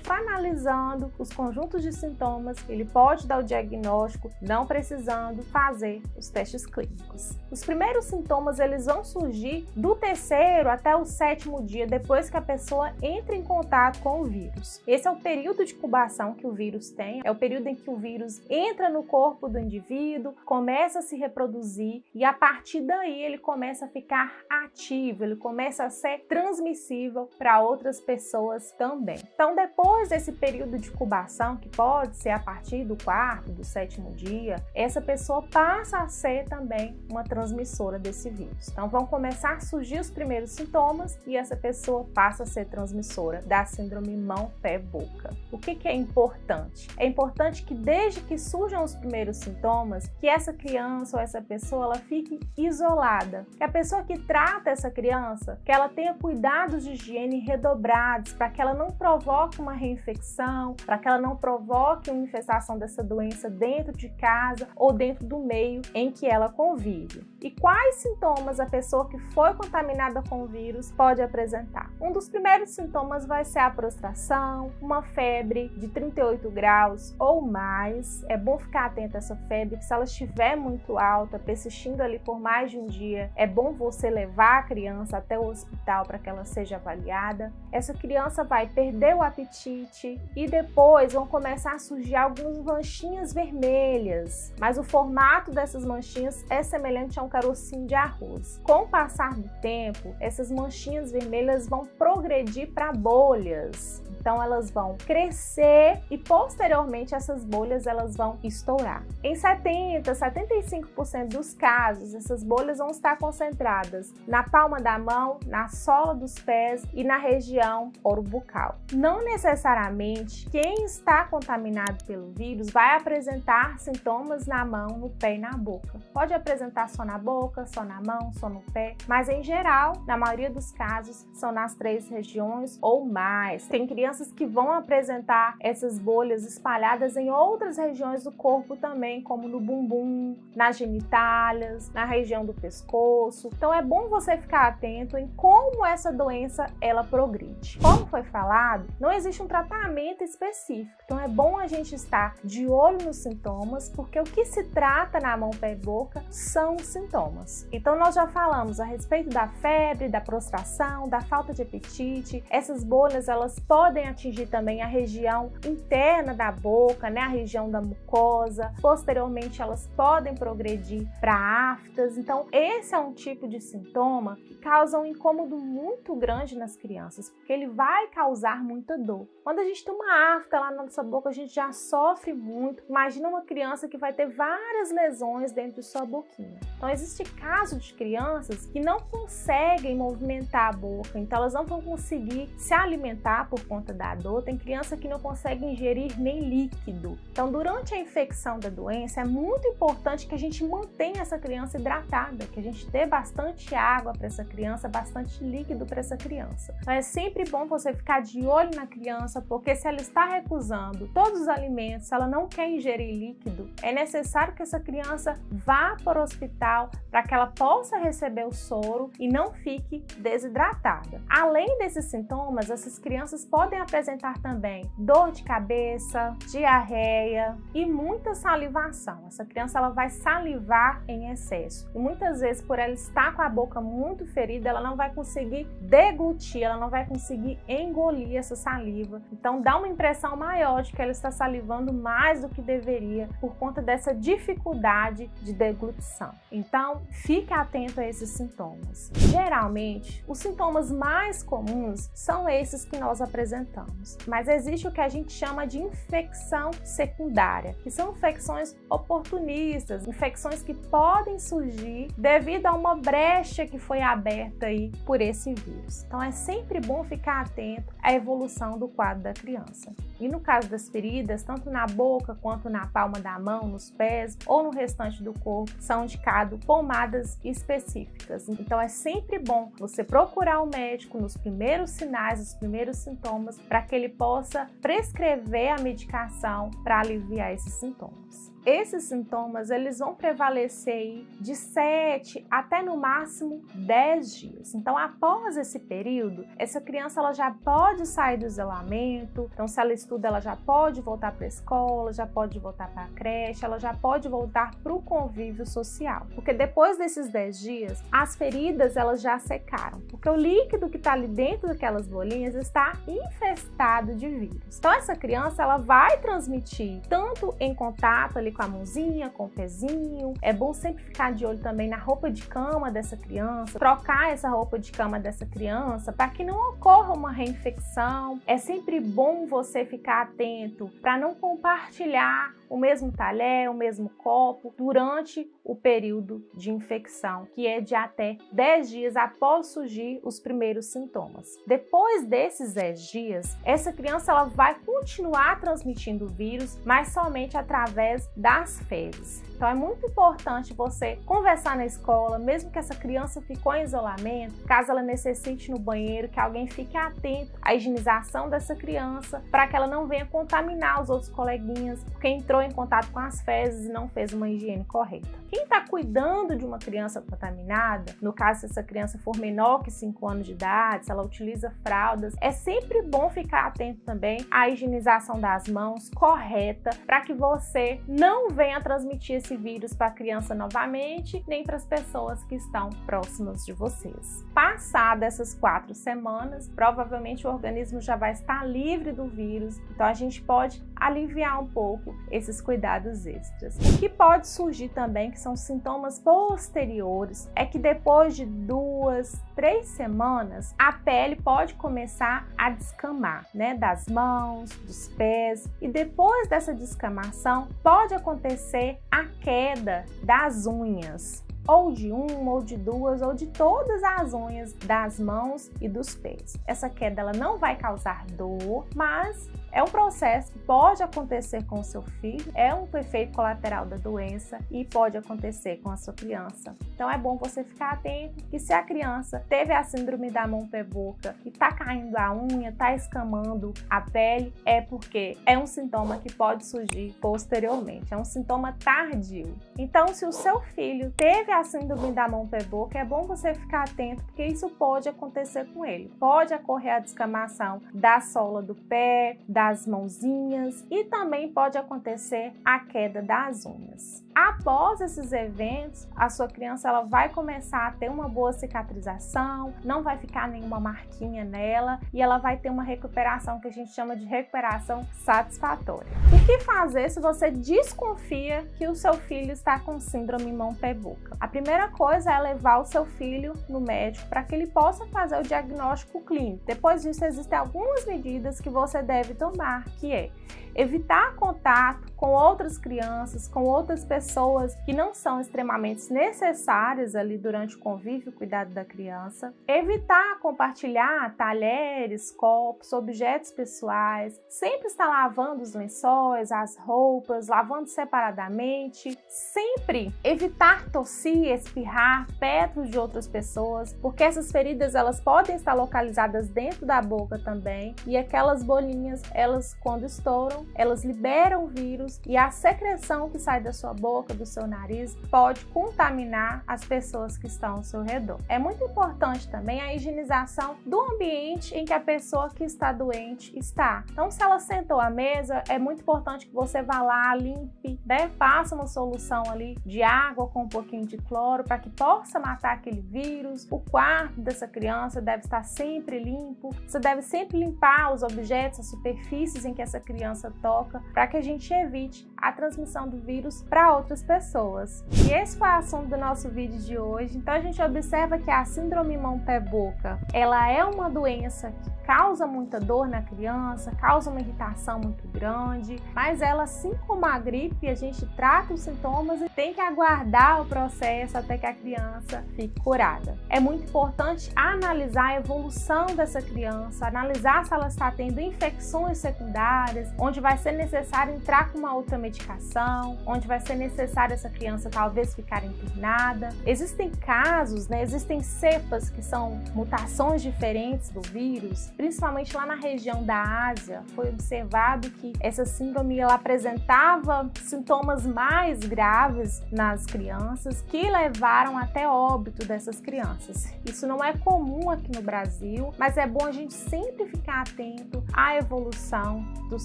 analisando os conjuntos de sintomas, ele pode dar o diagnóstico, não precisando fazer os testes clínicos. Os primeiros sintomas eles vão surgir do 3º até o 7º dia depois que a pessoa entra em contato com o vírus. Esse é o período de incubação que o vírus tem, é o período em que o vírus entra no corpo do indivíduo, começa a se reproduzir e a partir daí ele começa a ficar ativo, ele começa a ser transmissível para outras pessoas também. Então, depois desse período de incubação, que pode ser a partir do 4º, do 7º dia, essa pessoa passa a ser também uma transmissora desse vírus. Então, vão começar a surgir os primeiros sintomas e essa pessoa passa a ser transmissora da síndrome mão, pé, boca. O que é importante? É importante que desde que surjam os primeiros sintomas, que essa criança ou essa pessoa ela fique isolada, que a pessoa que trata essa criança, que ela tenha cuidados de higiene redobrados para que ela não provoque uma reinfecção, para que ela não provoque uma infestação dessa doença dentro de casa ou dentro do meio em que ela convive. E quais sintomas a pessoa que foi contaminada com o vírus pode apresentar? Um dos primeiros sintomas vai ser a prostração, uma febre de 38 graus ou mais. É bom ficar atento a essa febre, que se ela estiver muito alta, persistindo ali por mais de um dia, é bom você levar a criança até o hospital para que ela seja avaliada. Essa criança vai perder o o apetite e depois vão começar a surgir algumas manchinhas vermelhas, mas o formato dessas manchinhas é semelhante a um carocinho de arroz. Com o passar do tempo, essas manchinhas vermelhas vão progredir para bolhas. Então elas vão crescer e posteriormente essas bolhas elas vão estourar. Em 75% dos casos, essas bolhas vão estar concentradas na palma da mão, na sola dos pés e na região orobucal. Não necessariamente quem está contaminado pelo vírus vai apresentar sintomas na mão, no pé e na boca. Pode apresentar só na boca, só na mão, só no pé, mas em geral, na maioria dos casos, são nas 3 regiões ou mais. Tem crianças que vão apresentar essas bolhas espalhadas em outras regiões do corpo também, como no bumbum, nas genitálias, na região do pescoço. Então é bom você ficar atento em como essa doença ela progride. Como foi falado, não existe um tratamento específico. Então é bom a gente estar de olho nos sintomas, porque o que se trata na mão, pé e boca são os sintomas. Então nós já falamos a respeito da febre, da prostração, da falta de apetite. Essas bolhas elas podem atingir também a região interna da boca, né, a região da mucosa. Posteriormente, elas podem progredir para aftas. Então, esse é um tipo de sintoma que causa um incômodo muito grande nas crianças, porque ele vai causar muita dor. Quando a gente tem uma afta lá na nossa boca, a gente já sofre muito. Imagina uma criança que vai ter várias lesões dentro de sua boquinha. Então, existe caso de crianças que não conseguem movimentar a boca, então elas não vão conseguir se alimentar por conta da dor. Tem criança que não consegue ingerir nem líquido. Então, durante a infecção da doença, é muito importante que a gente mantenha essa criança hidratada, que a gente dê bastante água para essa criança, bastante líquido para essa criança. Então, é sempre bom você ficar de olho na criança, porque se ela está recusando todos os alimentos, se ela não quer ingerir líquido, é necessário que essa criança vá para o hospital para que ela possa receber o soro e não fique desidratada. Além desses sintomas, essas crianças podem apresentar também dor de cabeça, diarreia e muita salivação. Essa criança ela vai salivar em excesso e muitas vezes, por ela estar com a boca muito ferida, ela não vai conseguir deglutir, ela não vai conseguir engolir essa saliva. Então dá uma impressão maior de que ela está salivando mais do que deveria por conta dessa dificuldade de deglutição. Então fique atento a esses sintomas. Geralmente, os sintomas mais comuns são esses que nós apresentamos, mas existe o que a gente chama de infecção secundária, que são infecções oportunistas, infecções que podem surgir devido a uma brecha que foi aberta aí por esse vírus. Então é sempre bom ficar atento à evolução do quadro da criança. E no caso das feridas, tanto na boca quanto na palma da mão, nos pés ou no restante do corpo, são indicadas pomadas específicas. Então é sempre bom você procurar o médico nos primeiros sinais, nos primeiros sintomas, para que ele possa prescrever a medicação para aliviar esses sintomas. Esses sintomas eles vão prevalecer aí de 7 até no máximo 10 dias. Então, após esse período, essa criança ela já pode sair do isolamento. Então, se ela estuda, ela já pode voltar para a escola, já pode voltar para a creche, ela já pode voltar para o convívio social. Porque depois desses 10 dias, as feridas elas já secaram. Porque o líquido que está ali dentro daquelas bolinhas está infestado de vírus. Então, essa criança ela vai transmitir tanto em contato ali com a mãozinha, com o pezinho. É bom sempre ficar de olho também na roupa de cama dessa criança, trocar essa roupa de cama dessa criança para que não ocorra uma reinfecção. É sempre bom você ficar atento para não compartilhar o mesmo talher, o mesmo copo durante o período de infecção, que é de até 10 dias após surgir os primeiros sintomas. Depois desses 10 dias, essa criança ela vai continuar transmitindo o vírus, mas somente através das fezes. Então é muito importante você conversar na escola, mesmo que essa criança ficou em isolamento, caso ela necessite no banheiro, que alguém fique atento à higienização dessa criança, para que ela não venha contaminar os outros coleguinhas, porque entrou entrou em contato com as fezes e não fez uma higiene correta. Quem está cuidando de uma criança contaminada, no caso se essa criança for menor que 5 anos de idade, se ela utiliza fraldas, é sempre bom ficar atento também à higienização das mãos correta para que você não venha transmitir esse vírus para a criança novamente, nem para as pessoas que estão próximas de vocês. Passadas essas 4 semanas, provavelmente o organismo já vai estar livre do vírus, então a gente pode aliviar um pouco esses cuidados extras. O que pode surgir também, que são sintomas posteriores, é que depois de 2, 3 semanas, a pele pode começar a descamar, né, das mãos, dos pés, e depois dessa descamação pode acontecer a queda das unhas, ou de 1, ou de 2, ou de todas as unhas das mãos e dos pés. Essa queda ela não vai causar dor, mas é um processo que pode acontecer com o seu filho, é um efeito colateral da doença e pode acontecer com a sua criança. Então é bom você ficar atento que se a criança teve a síndrome da mão, pé, boca e tá caindo a unha, tá escamando a pele, é porque é um sintoma que pode surgir posteriormente, é um sintoma tardio. Então se o seu filho teve a síndrome da mão, pé, boca, é bom você ficar atento porque isso pode acontecer com ele. Pode ocorrer a descamação da sola do pé, das mãozinhas e também pode acontecer a queda das unhas. Após esses eventos, a sua criança ela vai começar a ter uma boa cicatrização, não vai ficar nenhuma marquinha nela e ela vai ter uma recuperação que a gente chama de recuperação satisfatória. O que fazer se você desconfia que o seu filho está com síndrome mão, pé, boca? A primeira coisa é levar o seu filho no médico para que ele possa fazer o diagnóstico clínico. Depois disso, existem algumas medidas que você deve tomar, que é evitar contato com outras crianças, com outras pessoas que não são extremamente necessárias ali durante o convívio e cuidado da criança, evitar compartilhar talheres, copos, objetos pessoais, sempre estar lavando os lençóis, as roupas, lavando separadamente, sempre evitar tossir, espirrar perto de outras pessoas, porque essas feridas elas podem estar localizadas dentro da boca também e aquelas bolinhas, elas quando estouram, elas liberam o vírus e a secreção que sai da sua boca, do seu nariz, pode contaminar as pessoas que estão ao seu redor. É muito importante também a higienização do ambiente em que a pessoa que está doente está. Então, se ela sentou à mesa, é muito importante que você vá lá, limpe, né? Faça uma solução ali de água com um pouquinho de cloro para que possa matar aquele vírus. O quarto dessa criança deve estar sempre limpo. Você deve sempre limpar os objetos, as superfícies em que essa criança toca, para que a gente evite a transmissão do vírus para outras pessoas. E esse foi o assunto do nosso vídeo de hoje. Então a gente observa que a síndrome mão, pé, boca, ela é uma doença que causa muita dor na criança, causa uma irritação muito grande, mas ela, assim como a gripe, a gente trata os sintomas e tem que aguardar o processo até que a criança fique curada. É muito importante analisar a evolução dessa criança, analisar se ela está tendo infecções secundárias, onde vai ser necessário entrar com uma outra medicação, onde vai ser necessário essa criança talvez ficar internada. Existem casos, né, existem cepas que são mutações diferentes do vírus, principalmente lá na região da Ásia. Foi observado que essa síndrome ela apresentava sintomas mais graves nas crianças que levaram até óbito dessas crianças. Isso não é comum aqui no Brasil, mas é bom a gente sempre ficar atento à evolução dos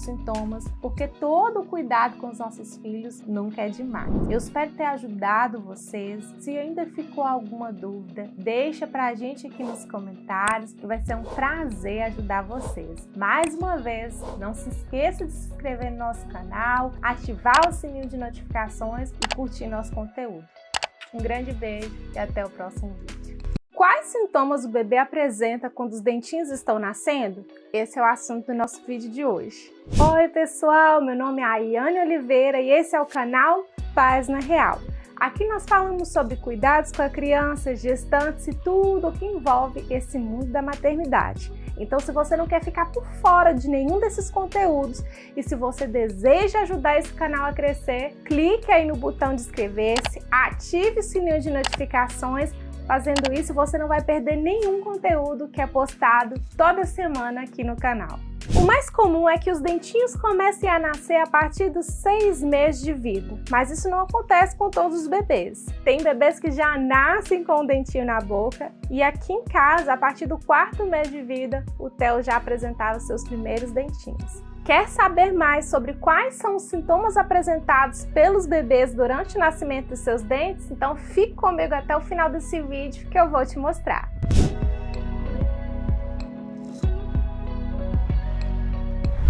sintomas, porque todo o cuidado com os nossos filhos nunca é demais. Eu espero ter ajudado vocês. Se ainda ficou alguma dúvida, deixa pra gente aqui nos comentários, que vai ser um prazer ajudar vocês. Mais uma vez, não se esqueça de se inscrever no nosso canal, ativar o sininho de notificações e curtir nosso conteúdo. Um grande beijo e até o próximo vídeo. Quais sintomas o bebê apresenta quando os dentinhos estão nascendo? Esse é o assunto do nosso vídeo de hoje. Oi pessoal, meu nome é Ayane Oliveira e esse é o canal Pais na Real. Aqui nós falamos sobre cuidados com a criança, gestantes e tudo o que envolve esse mundo da maternidade. Então, se você não quer ficar por fora de nenhum desses conteúdos e se você deseja ajudar esse canal a crescer, clique aí no botão de inscrever-se, ative o sininho de notificações. Fazendo isso, você não vai perder nenhum conteúdo que é postado toda semana aqui no canal. O mais comum é que os dentinhos comecem a nascer a partir dos 6 meses de vida, mas isso não acontece com todos os bebês. Tem bebês que já nascem com o dentinho na boca e aqui em casa, a partir do 4º mês de vida, o Theo já apresentava os seus primeiros dentinhos. Quer saber mais sobre quais são os sintomas apresentados pelos bebês durante o nascimento dos seus dentes? Então fique comigo até o final desse vídeo que eu vou te mostrar.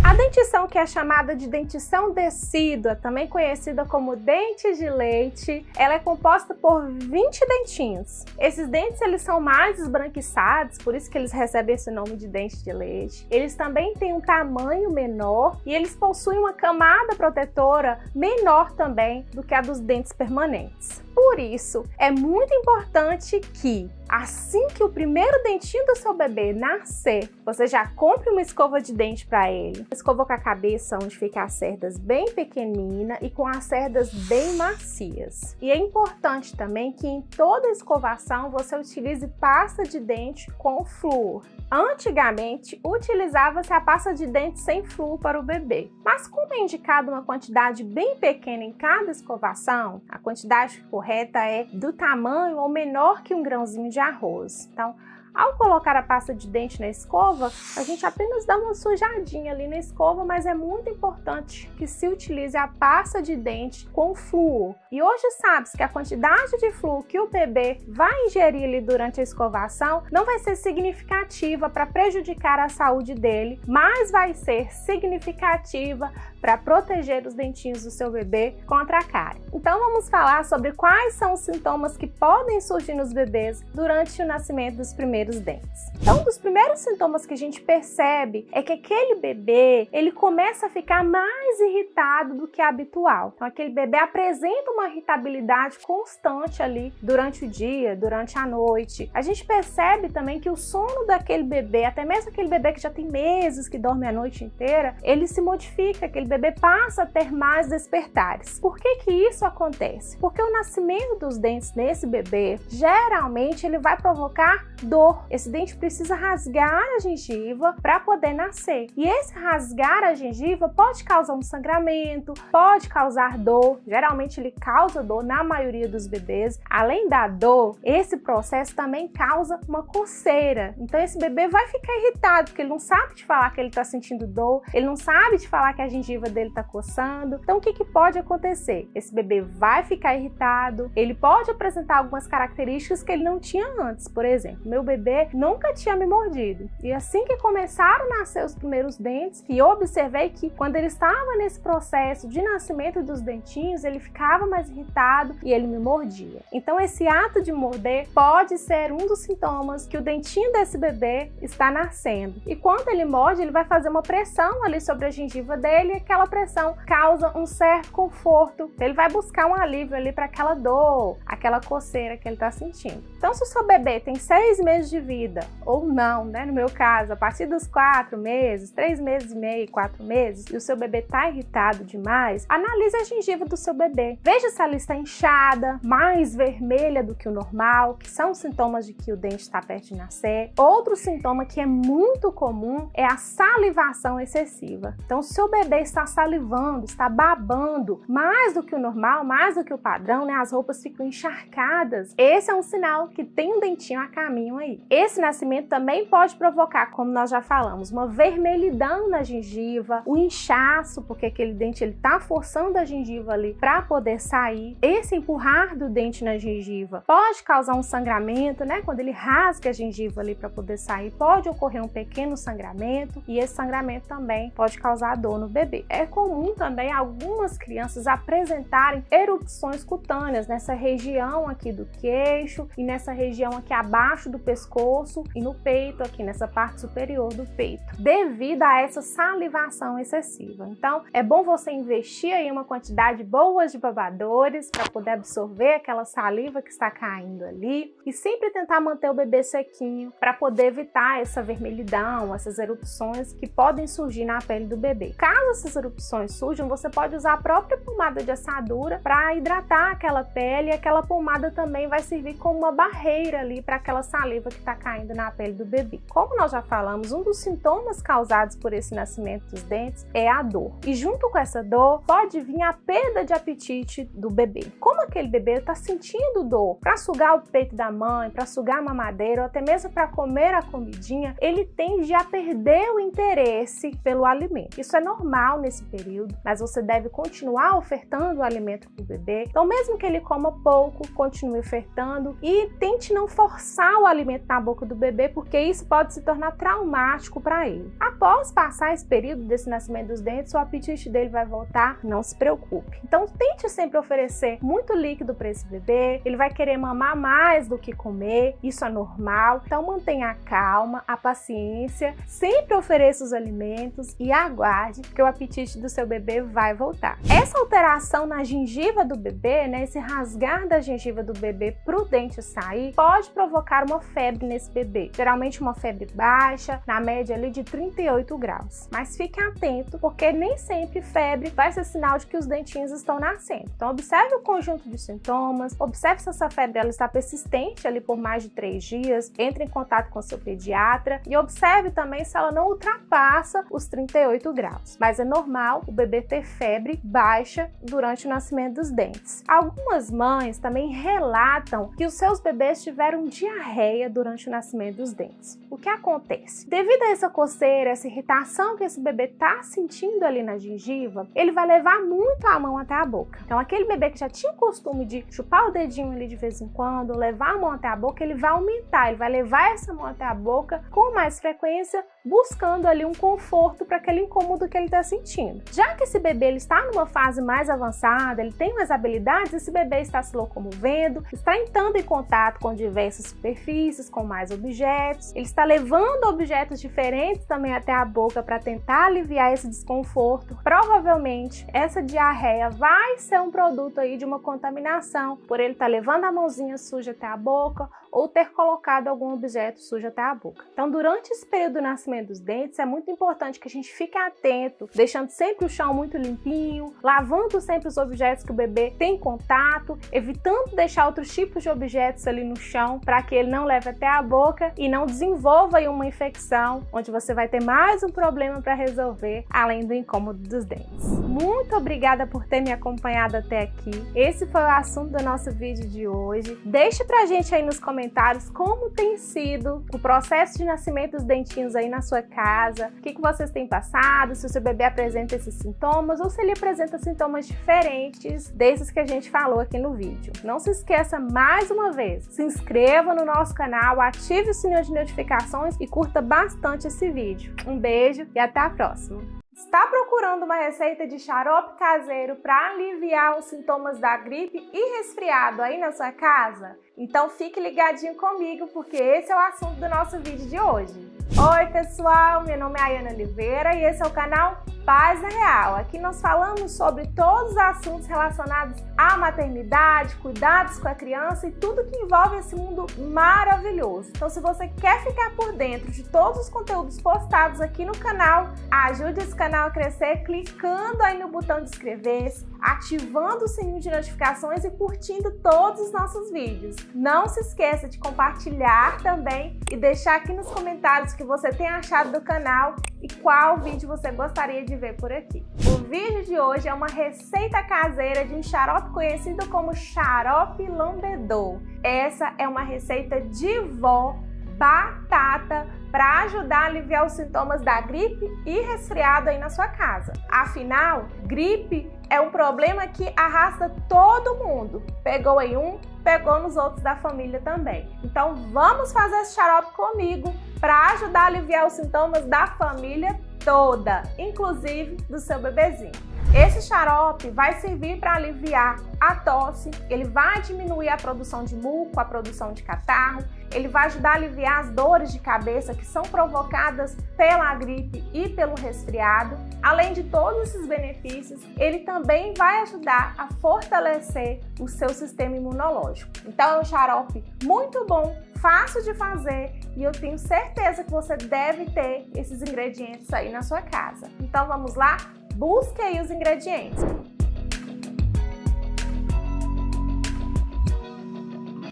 A dentição, que é chamada de dentição decídua, também conhecida como dente de leite, ela é composta por 20 dentinhos. Esses dentes eles são mais esbranquiçados, por isso que eles recebem esse nome de dente de leite. Eles também têm um tamanho menor e eles possuem uma camada protetora menor também do que a dos dentes permanentes. Por isso, é muito importante que, assim que o primeiro dentinho do seu bebê nascer, você já compre uma escova de dente para ele. Escova com a cabeça onde fica as cerdas bem pequeninas e com as cerdas bem macias. E é importante também que em toda escovação você utilize pasta de dente com flúor. Antigamente, utilizava-se a pasta de dente sem flúor para o bebê, mas como é indicado uma quantidade bem pequena em cada escovação, a quantidade correta é do tamanho ou menor que um grãozinho de arroz. Então, ao colocar a pasta de dente na escova, a gente apenas dá uma sujadinha ali na escova, mas é muito importante que se utilize a pasta de dente com flúor. E hoje sabe-se que a quantidade de flúor que o bebê vai ingerir ali durante a escovação não vai ser significativa para prejudicar a saúde dele, mas vai ser significativa para proteger os dentinhos do seu bebê contra a cárie. Então vamos falar sobre quais são os sintomas que podem surgir nos bebês durante o nascimento dos primeiros dentes. Então, um dos primeiros sintomas que a gente percebe é que aquele bebê, ele começa a ficar mais irritado do que habitual. Então, aquele bebê apresenta uma irritabilidade constante ali durante o dia, durante a noite. A gente percebe também que o sono daquele bebê, até mesmo aquele bebê que já tem meses que dorme a noite inteira, ele se modifica, aquele bebê passa a ter mais despertares. Por que que isso acontece? Porque o nascimento dos dentes nesse bebê, geralmente ele vai provocar dor. Esse dente precisa rasgar a gengiva para poder nascer. E esse rasgar a gengiva pode causar um sangramento, pode causar dor. Geralmente ele causa dor na maioria dos bebês. Além da dor, esse processo também causa uma coceira. Então esse bebê vai ficar irritado, porque ele não sabe te falar que ele está sentindo dor, ele não sabe te falar que a gengiva dele está coçando. Então o que pode acontecer? Esse bebê vai ficar irritado, ele pode apresentar algumas características que ele não tinha antes. Por exemplo, meu bebê nunca tinha me mordido. E assim que começaram a nascer os primeiros dentes, eu observei que quando ele estava nesse processo de nascimento dos dentinhos, ele ficava mais irritado e ele me mordia. Então esse ato de morder pode ser um dos sintomas que o dentinho desse bebê está nascendo. E quando ele morde, ele vai fazer uma pressão ali sobre a gengiva dele e aquela pressão causa um certo conforto. Ele vai buscar um alívio ali para aquela dor, aquela coceira que ele está sentindo. Então se o seu bebê tem 6 meses de vida, ou não, né? No meu caso, a partir dos 4 meses, 3 meses e meio, 4 meses, e o seu bebê está irritado demais, analise a gengiva do seu bebê. Veja se ela está inchada, mais vermelha do que o normal, que são sintomas de que o dente está perto de nascer. Outro sintoma que é muito comum é a salivação excessiva. Então, se o seu bebê está salivando, está babando mais do que o normal, mais do que o padrão, né? As roupas ficam encharcadas. Esse é um sinal que tem um dentinho a caminho aí. Esse nascimento também pode provocar, como nós já falamos, uma vermelhidão na gengiva, um inchaço, porque aquele dente ele tá forçando a gengiva ali para poder sair. Esse empurrar do dente na gengiva pode causar um sangramento, né? Quando ele rasga a gengiva ali para poder sair, pode ocorrer um pequeno sangramento e esse sangramento também pode causar dor no bebê. É comum também algumas crianças apresentarem erupções cutâneas nessa região aqui do queixo e nessa região aqui abaixo do pescoço e no peito, aqui nessa parte superior do peito, devido a essa salivação excessiva. Então, é bom você investir aí uma quantidade boa de babadores para poder absorver aquela saliva que está caindo ali e sempre tentar manter o bebê sequinho para poder evitar essa vermelhidão, essas erupções que podem surgir na pele do bebê. Caso essas erupções surjam, você pode usar a própria pomada de assadura para hidratar aquela pele, e aquela pomada também vai servir como uma barreira ali para aquela saliva que está caindo na pele do bebê. Como nós já falamos, um dos sintomas causados por esse nascimento dos dentes é a dor. E junto com essa dor pode vir a perda de apetite do bebê. Como aquele bebê está sentindo dor para sugar o peito da mãe, para sugar a mamadeira ou até mesmo para comer a comidinha, ele tende a perder o interesse pelo alimento. Isso é normal nesse período, mas você deve continuar ofertando o alimento para o bebê. Então, mesmo que ele coma pouco, continue ofertando e tente não forçar o alimento na boca do bebê, porque isso pode se tornar traumático para ele. Após passar esse período desse nascimento dos dentes, o apetite dele vai voltar, não se preocupe. Então, tente sempre oferecer muito líquido para esse bebê, ele vai querer mamar mais do que comer, isso é normal. Então, mantenha a calma, a paciência, sempre ofereça os alimentos e aguarde que o apetite do seu bebê vai voltar. Essa alteração na gengiva do bebê, né, esse rasgar da gengiva do bebê para o dente sair, pode provocar uma febre nesse bebê. Geralmente uma febre baixa, na média ali de 38 graus. Mas fique atento, porque nem sempre febre vai ser sinal de que os dentinhos estão nascendo. Então observe o conjunto de sintomas, observe se essa febre ela está persistente ali por mais de 3 dias, entre em contato com seu pediatra e observe também se ela não ultrapassa os 38 graus. Mas é normal o bebê ter febre baixa durante o nascimento dos dentes. Algumas mães também relatam que os seus bebês tiveram diarreia durante o nascimento dos dentes. O que acontece? Devido a essa coceira, essa irritação que esse bebê está sentindo ali na gengiva, ele vai levar muito a mão até a boca. Então aquele bebê que já tinha o costume de chupar o dedinho ali de vez em quando, levar a mão até a boca, ele vai aumentar, ele vai levar essa mão até a boca com mais frequência, buscando ali um conforto para aquele incômodo que ele está sentindo. Já que esse bebê ele está numa fase mais avançada, ele tem mais habilidades, esse bebê está se locomovendo, está entrando em contato com diversas superfícies, com mais objetos, ele está levando objetos diferentes também até a boca para tentar aliviar esse desconforto. Provavelmente essa diarreia vai ser um produto aí de uma contaminação, por ele estar levando a mãozinha suja até a boca ou ter colocado algum objeto sujo até a boca. Então, durante esse período do nascimento dos dentes, é muito importante que a gente fique atento, deixando sempre o chão muito limpinho, lavando sempre os objetos que o bebê tem contato, evitando deixar outros tipos de objetos ali no chão para que ele não leve até a boca e não desenvolva aí uma infecção, onde você vai ter mais um problema para resolver, além do incômodo dos dentes. Muito obrigada por ter me acompanhado até aqui. Esse foi o assunto do nosso vídeo de hoje. Deixe pra gente aí nos comentários como tem sido o processo de nascimento dos dentinhos aí na sua casa, o que vocês têm passado, se o seu bebê apresenta esses sintomas ou se ele apresenta sintomas diferentes desses que a gente falou aqui no vídeo. Não se esqueça mais uma vez, se inscreva no nosso canal, ative o sininho de notificações e curta bastante esse vídeo. Um beijo e até a próxima! Está procurando uma receita de xarope caseiro para aliviar os sintomas da gripe e resfriado aí na sua casa? Então fique ligadinho comigo, porque esse é o assunto do nosso vídeo de hoje. Oi pessoal, meu nome é Ayana Oliveira e esse é o canal Paz é Real. Aqui nós falamos sobre todos os assuntos relacionados à maternidade, cuidados com a criança e tudo que envolve esse mundo maravilhoso. Então se você quer ficar por dentro de todos os conteúdos postados aqui no canal, ajude esse canal a crescer clicando aí no botão de inscrever-se, ativando o sininho de notificações e curtindo todos os nossos vídeos. Não se esqueça de compartilhar também e deixar aqui nos comentários o que você tem achado do canal e qual vídeo você gostaria de ver por aqui. O vídeo de hoje é uma receita caseira de um xarope conhecido como xarope lambedou. Essa é uma receita de vó, batata, para ajudar a aliviar os sintomas da gripe e resfriado aí na sua casa. Afinal, gripe é um problema que arrasta todo mundo. Pegou em um, pegou nos outros da família também. Então vamos fazer esse xarope comigo para ajudar a aliviar os sintomas da família toda, inclusive do seu bebezinho. Esse xarope vai servir para aliviar a tosse, ele vai diminuir a produção de muco, a produção de catarro, ele vai ajudar a aliviar as dores de cabeça que são provocadas pela gripe e pelo resfriado. Além de todos esses benefícios, ele também vai ajudar a fortalecer o seu sistema imunológico. Então é um xarope muito bom, fácil de fazer e eu tenho certeza que você deve ter esses ingredientes aí na sua casa. Então vamos lá? Busque aí os ingredientes.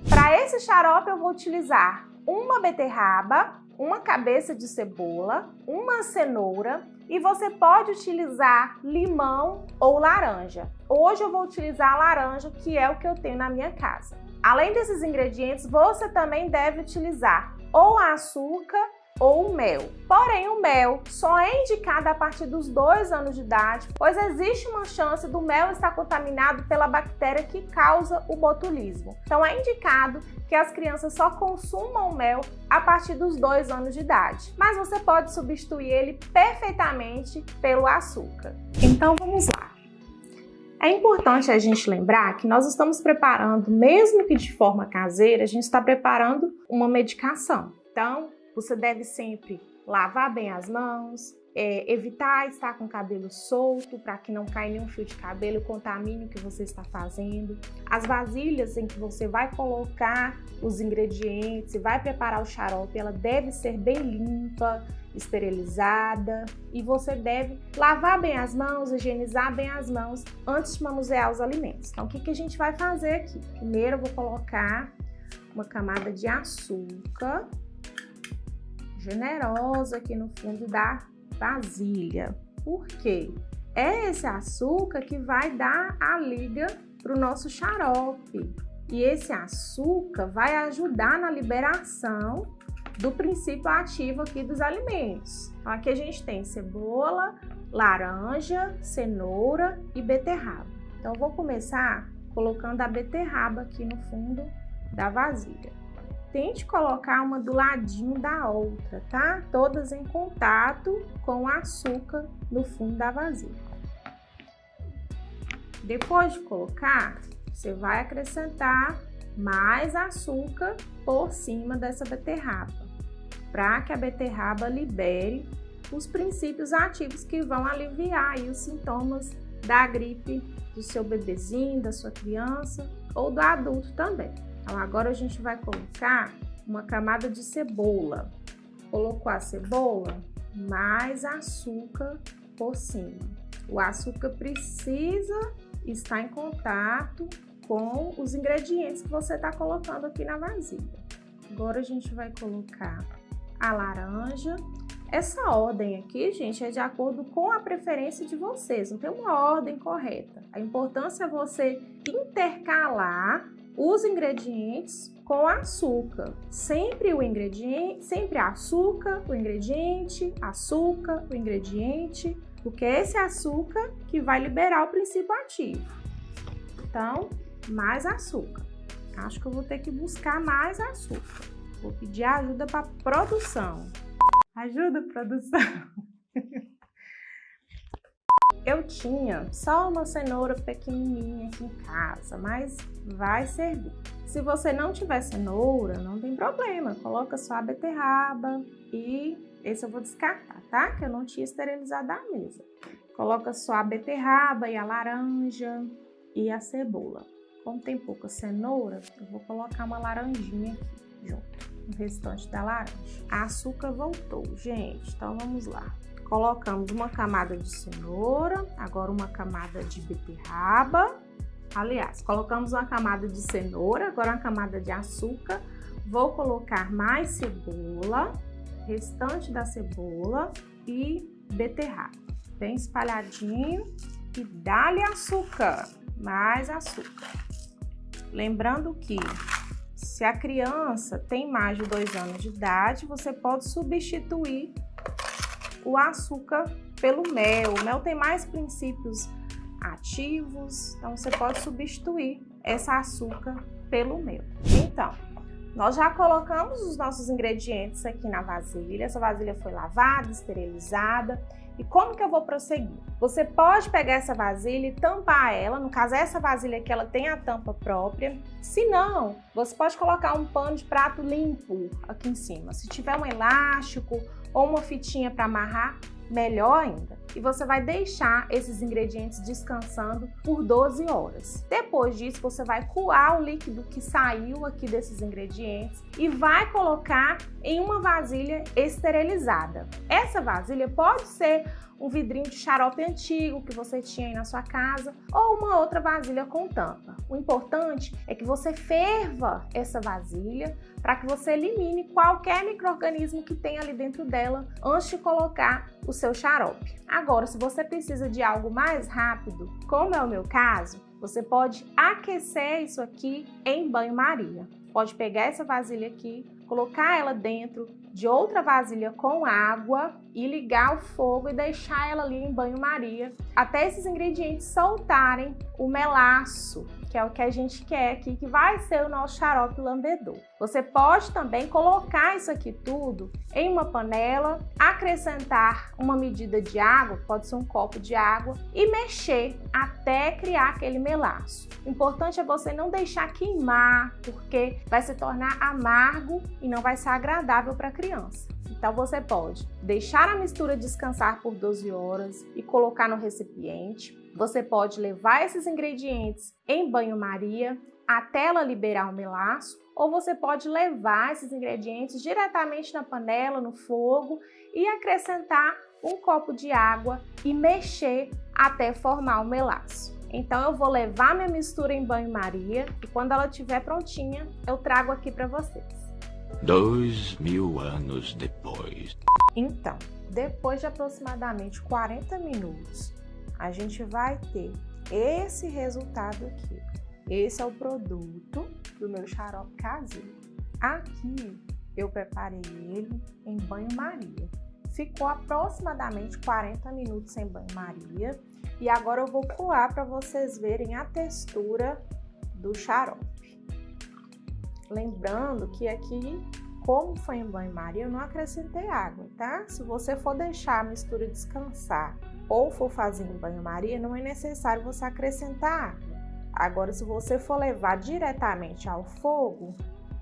Para esse xarope eu vou utilizar uma beterraba, uma cabeça de cebola, uma cenoura e você pode utilizar limão ou laranja. Hoje eu vou utilizar a laranja, que é o que eu tenho na minha casa. Além desses ingredientes, você também deve utilizar ou açúcar ou mel. Porém, o mel só é indicado a partir dos 2 anos de idade, pois existe uma chance do mel estar contaminado pela bactéria que causa o botulismo. Então, é indicado que as crianças só consumam mel a partir dos 2 anos de idade. Mas você pode substituir ele perfeitamente pelo açúcar. Então, vamos lá. É importante a gente lembrar que nós estamos preparando, mesmo que de forma caseira, a gente está preparando uma medicação. Então, você deve sempre lavar bem as mãos, evitar estar com o cabelo solto para que não caia nenhum fio de cabelo e contamine o que você está fazendo. As vasilhas em que você vai colocar os ingredientes e vai preparar o xarope, ela deve ser bem limpa, esterilizada e você deve lavar bem as mãos, higienizar bem as mãos antes de manusear os alimentos. Então, o que a gente vai fazer aqui? Primeiro, eu vou colocar uma camada de açúcar generosa aqui no fundo da vasilha. Por quê? É esse açúcar que vai dar a liga para o nosso xarope. E esse açúcar vai ajudar na liberação do princípio ativo aqui dos alimentos. Então, aqui a gente tem cebola, laranja, cenoura e beterraba. Então, eu vou começar colocando a beterraba aqui no fundo da vasilha. Tente colocar uma do ladinho da outra, tá? Todas em contato com o açúcar no fundo da vasilha. Depois de colocar, você vai acrescentar mais açúcar por cima dessa beterraba, para que a beterraba libere os princípios ativos que vão aliviar aí os sintomas da gripe do seu bebezinho, da sua criança ou do adulto também. Então, agora a gente vai colocar uma camada de cebola. Colocou a cebola, mais açúcar por cima. O açúcar precisa estar em contato com os ingredientes que você está colocando aqui na vasilha. Agora a gente vai colocar a laranja. Essa ordem aqui, gente, é de acordo com a preferência de vocês, não tem uma ordem correta. A importância é você intercalar os ingredientes com açúcar. Sempre o ingrediente, sempre açúcar, o ingrediente, porque é esse açúcar que vai liberar o princípio ativo. Então, mais açúcar. Acho que eu vou ter que buscar mais açúcar. Vou pedir ajuda para produção. Ajuda, produção. Eu tinha só uma cenoura pequenininha aqui em casa, mas vai servir. Se você não tiver cenoura, não tem problema. Coloca só a beterraba e esse eu vou descartar, tá? Que eu não tinha esterilizado a mesa. Coloca só a beterraba e a laranja e a cebola. Como tem pouca cenoura, eu vou colocar uma laranjinha aqui junto, o restante da laranja. A açúcar voltou, gente, então vamos lá. Colocamos uma camada de cenoura, agora uma camada de beterraba. Aliás, colocamos uma camada de cenoura, agora uma camada de açúcar. Vou colocar mais cebola, restante da cebola e beterraba. Bem espalhadinho e dá-lhe açúcar, mais açúcar. Lembrando que se a criança tem mais de 2 anos de idade, você pode substituir o açúcar pelo mel. O mel tem mais princípios ativos, então você pode substituir esse açúcar pelo mel. Então, nós já colocamos os nossos ingredientes aqui na vasilha. Essa vasilha foi lavada, esterilizada. E como que eu vou prosseguir? Você pode pegar essa vasilha e tampar ela. No caso, essa vasilha aqui, ela tem a tampa própria. Se não, você pode colocar um pano de prato limpo aqui em cima. Se tiver um elástico ou uma fitinha para amarrar, melhor ainda. E você vai deixar esses ingredientes descansando por 12 horas. Depois disso, você vai coar o líquido que saiu aqui desses ingredientes e vai colocar em uma vasilha esterilizada. Essa vasilha pode ser um vidrinho de xarope antigo que você tinha aí na sua casa ou uma outra vasilha com tampa. O importante é que você ferva essa vasilha para que você elimine qualquer micro-organismo que tem ali dentro dela antes de colocar o seu xarope. Agora, se você precisa de algo mais rápido, como é o meu caso, você pode aquecer isso aqui em banho-maria. Pode pegar essa vasilha aqui, colocar ela dentro de outra vasilha com água e ligar o fogo e deixar ela ali em banho-maria até esses ingredientes soltarem o melaço, que é o que a gente quer aqui, que vai ser o nosso xarope lambedor. Você pode também colocar isso aqui tudo em uma panela, acrescentar uma medida de água, pode ser um copo de água, e mexer até criar aquele melaço. O importante é você não deixar queimar, porque vai se tornar amargo e não vai ser agradável para a criança. Então você pode deixar a mistura descansar por 12 horas e colocar no recipiente. Você pode levar esses ingredientes em banho-maria até ela liberar o melaço, ou você pode levar esses ingredientes diretamente na panela, no fogo, e acrescentar um copo de água e mexer até formar o melaço. Então eu vou levar minha mistura em banho-maria e quando ela estiver prontinha, eu trago aqui para vocês. 2000 anos depois. Então, depois de aproximadamente 40 minutos, a gente vai ter esse resultado aqui. Esse é o produto do meu xarope caseiro. Aqui eu preparei ele em banho-maria. Ficou aproximadamente 40 minutos em banho-maria e agora eu vou coar para vocês verem a textura do xarope. Lembrando que aqui, como foi em banho-maria, eu não acrescentei água, tá? Se você for deixar a mistura descansar ou for fazer em banho-maria, não é necessário você acrescentar água. Agora, se você for levar diretamente ao fogo,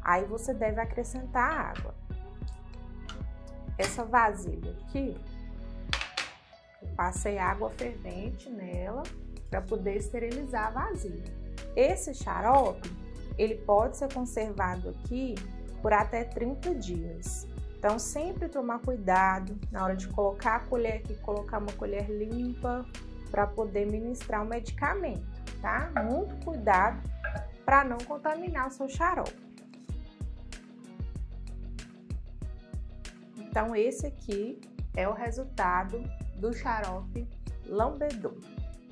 aí você deve acrescentar água. Essa vasilha aqui, eu passei água fervente nela para poder esterilizar a vasilha. Esse xarope, ele pode ser conservado aqui por até 30 dias. Então, sempre tomar cuidado na hora de colocar a colher aqui, colocar uma colher limpa para poder ministrar o medicamento, tá? Muito cuidado para não contaminar o seu xarope. Então, esse aqui é o resultado do xarope lambedor.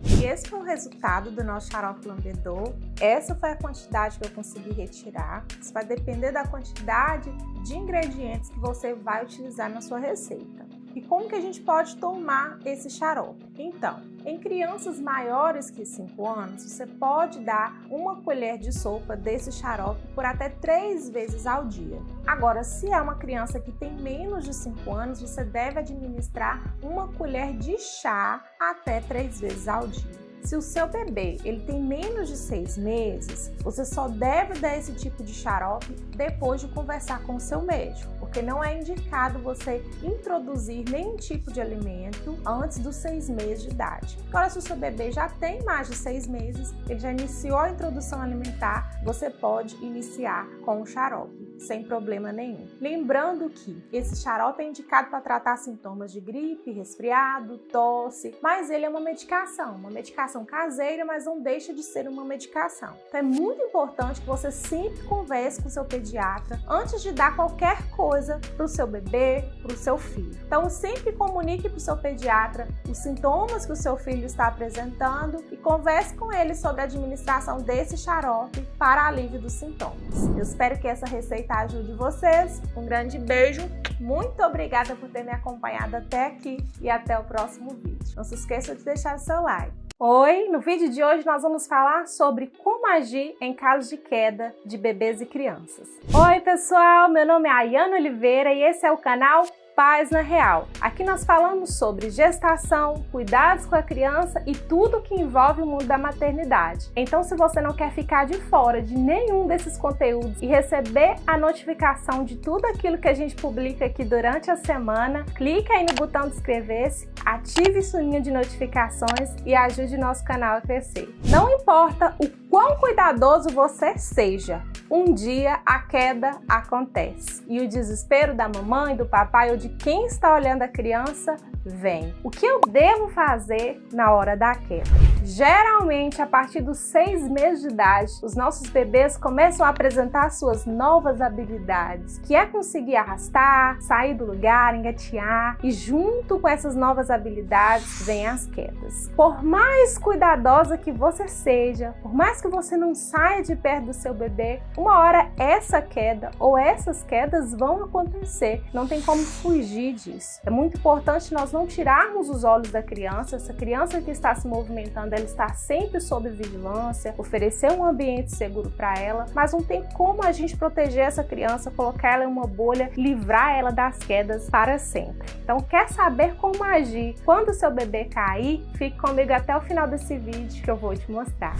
E esse foi o resultado do nosso xarope lambedor. Essa foi a quantidade que eu consegui retirar. Isso vai depender da quantidade de ingredientes que você vai utilizar na sua receita. E como que a gente pode tomar esse xarope? Então, em crianças maiores que 5 anos, você pode dar uma colher de sopa desse xarope por até 3 vezes ao dia. Agora, se é uma criança que tem menos de 5 anos, você deve administrar uma colher de chá até 3 vezes ao dia. Se o seu bebê ele tem menos de 6 meses, você só deve dar esse tipo de xarope depois de conversar com o seu médico, porque não é indicado você introduzir nenhum tipo de alimento antes dos 6 meses de idade. Agora, se o seu bebê já tem mais de 6 meses, ele já iniciou a introdução alimentar, você pode iniciar com o xarope, sem problema nenhum. Lembrando que esse xarope é indicado para tratar sintomas de gripe, resfriado, tosse, mas ele é uma medicação caseira, mas não deixa de ser uma medicação. Então é muito importante que você sempre converse com o seu pediatra antes de dar qualquer coisa para o seu bebê, para o seu filho. Então sempre comunique para o seu pediatra os sintomas que o seu filho está apresentando e converse com ele sobre a administração desse xarope para alívio dos sintomas. Eu espero que essa receita ajude vocês. Um grande beijo, muito obrigada por ter me acompanhado até aqui e até o próximo vídeo. Não se esqueça de deixar o seu like. Oi! No vídeo de hoje nós vamos falar sobre como agir em caso de queda de bebês e crianças. Oi pessoal, meu nome é Ayana Oliveira e esse é o canal Paz na Real. Aqui nós falamos sobre gestação, cuidados com a criança e tudo que envolve o mundo da maternidade. Então, se você não quer ficar de fora de nenhum desses conteúdos e receber a notificação de tudo aquilo que a gente publica aqui durante a semana, clique aí no botão de inscrever-se, ative o sininho de notificações e ajude nosso canal a crescer. Não importa o quão cuidadoso você seja, um dia a queda acontece e o desespero da mamãe, do papai ou de quem está olhando a criança vem. O que eu devo fazer na hora da queda? Geralmente, a partir dos 6 meses de idade, os nossos bebês começam a apresentar suas novas habilidades, que é conseguir arrastar, sair do lugar, engatear, e junto com essas novas habilidades vem as quedas. Por mais cuidadosa que você seja, por mais que você não saia de perto do seu bebê, uma hora essa queda ou essas quedas vão acontecer. Não tem como fugir disso. É muito importante nós não tirarmos os olhos da criança. Essa criança que está se movimentando, ela está sempre sob vigilância, oferecer um ambiente seguro para ela, mas não tem como a gente proteger essa criança, colocar ela em uma bolha, livrar ela das quedas para sempre. Então, quer saber como agir quando o seu bebê cair? Fique comigo até o final desse vídeo que eu vou te mostrar.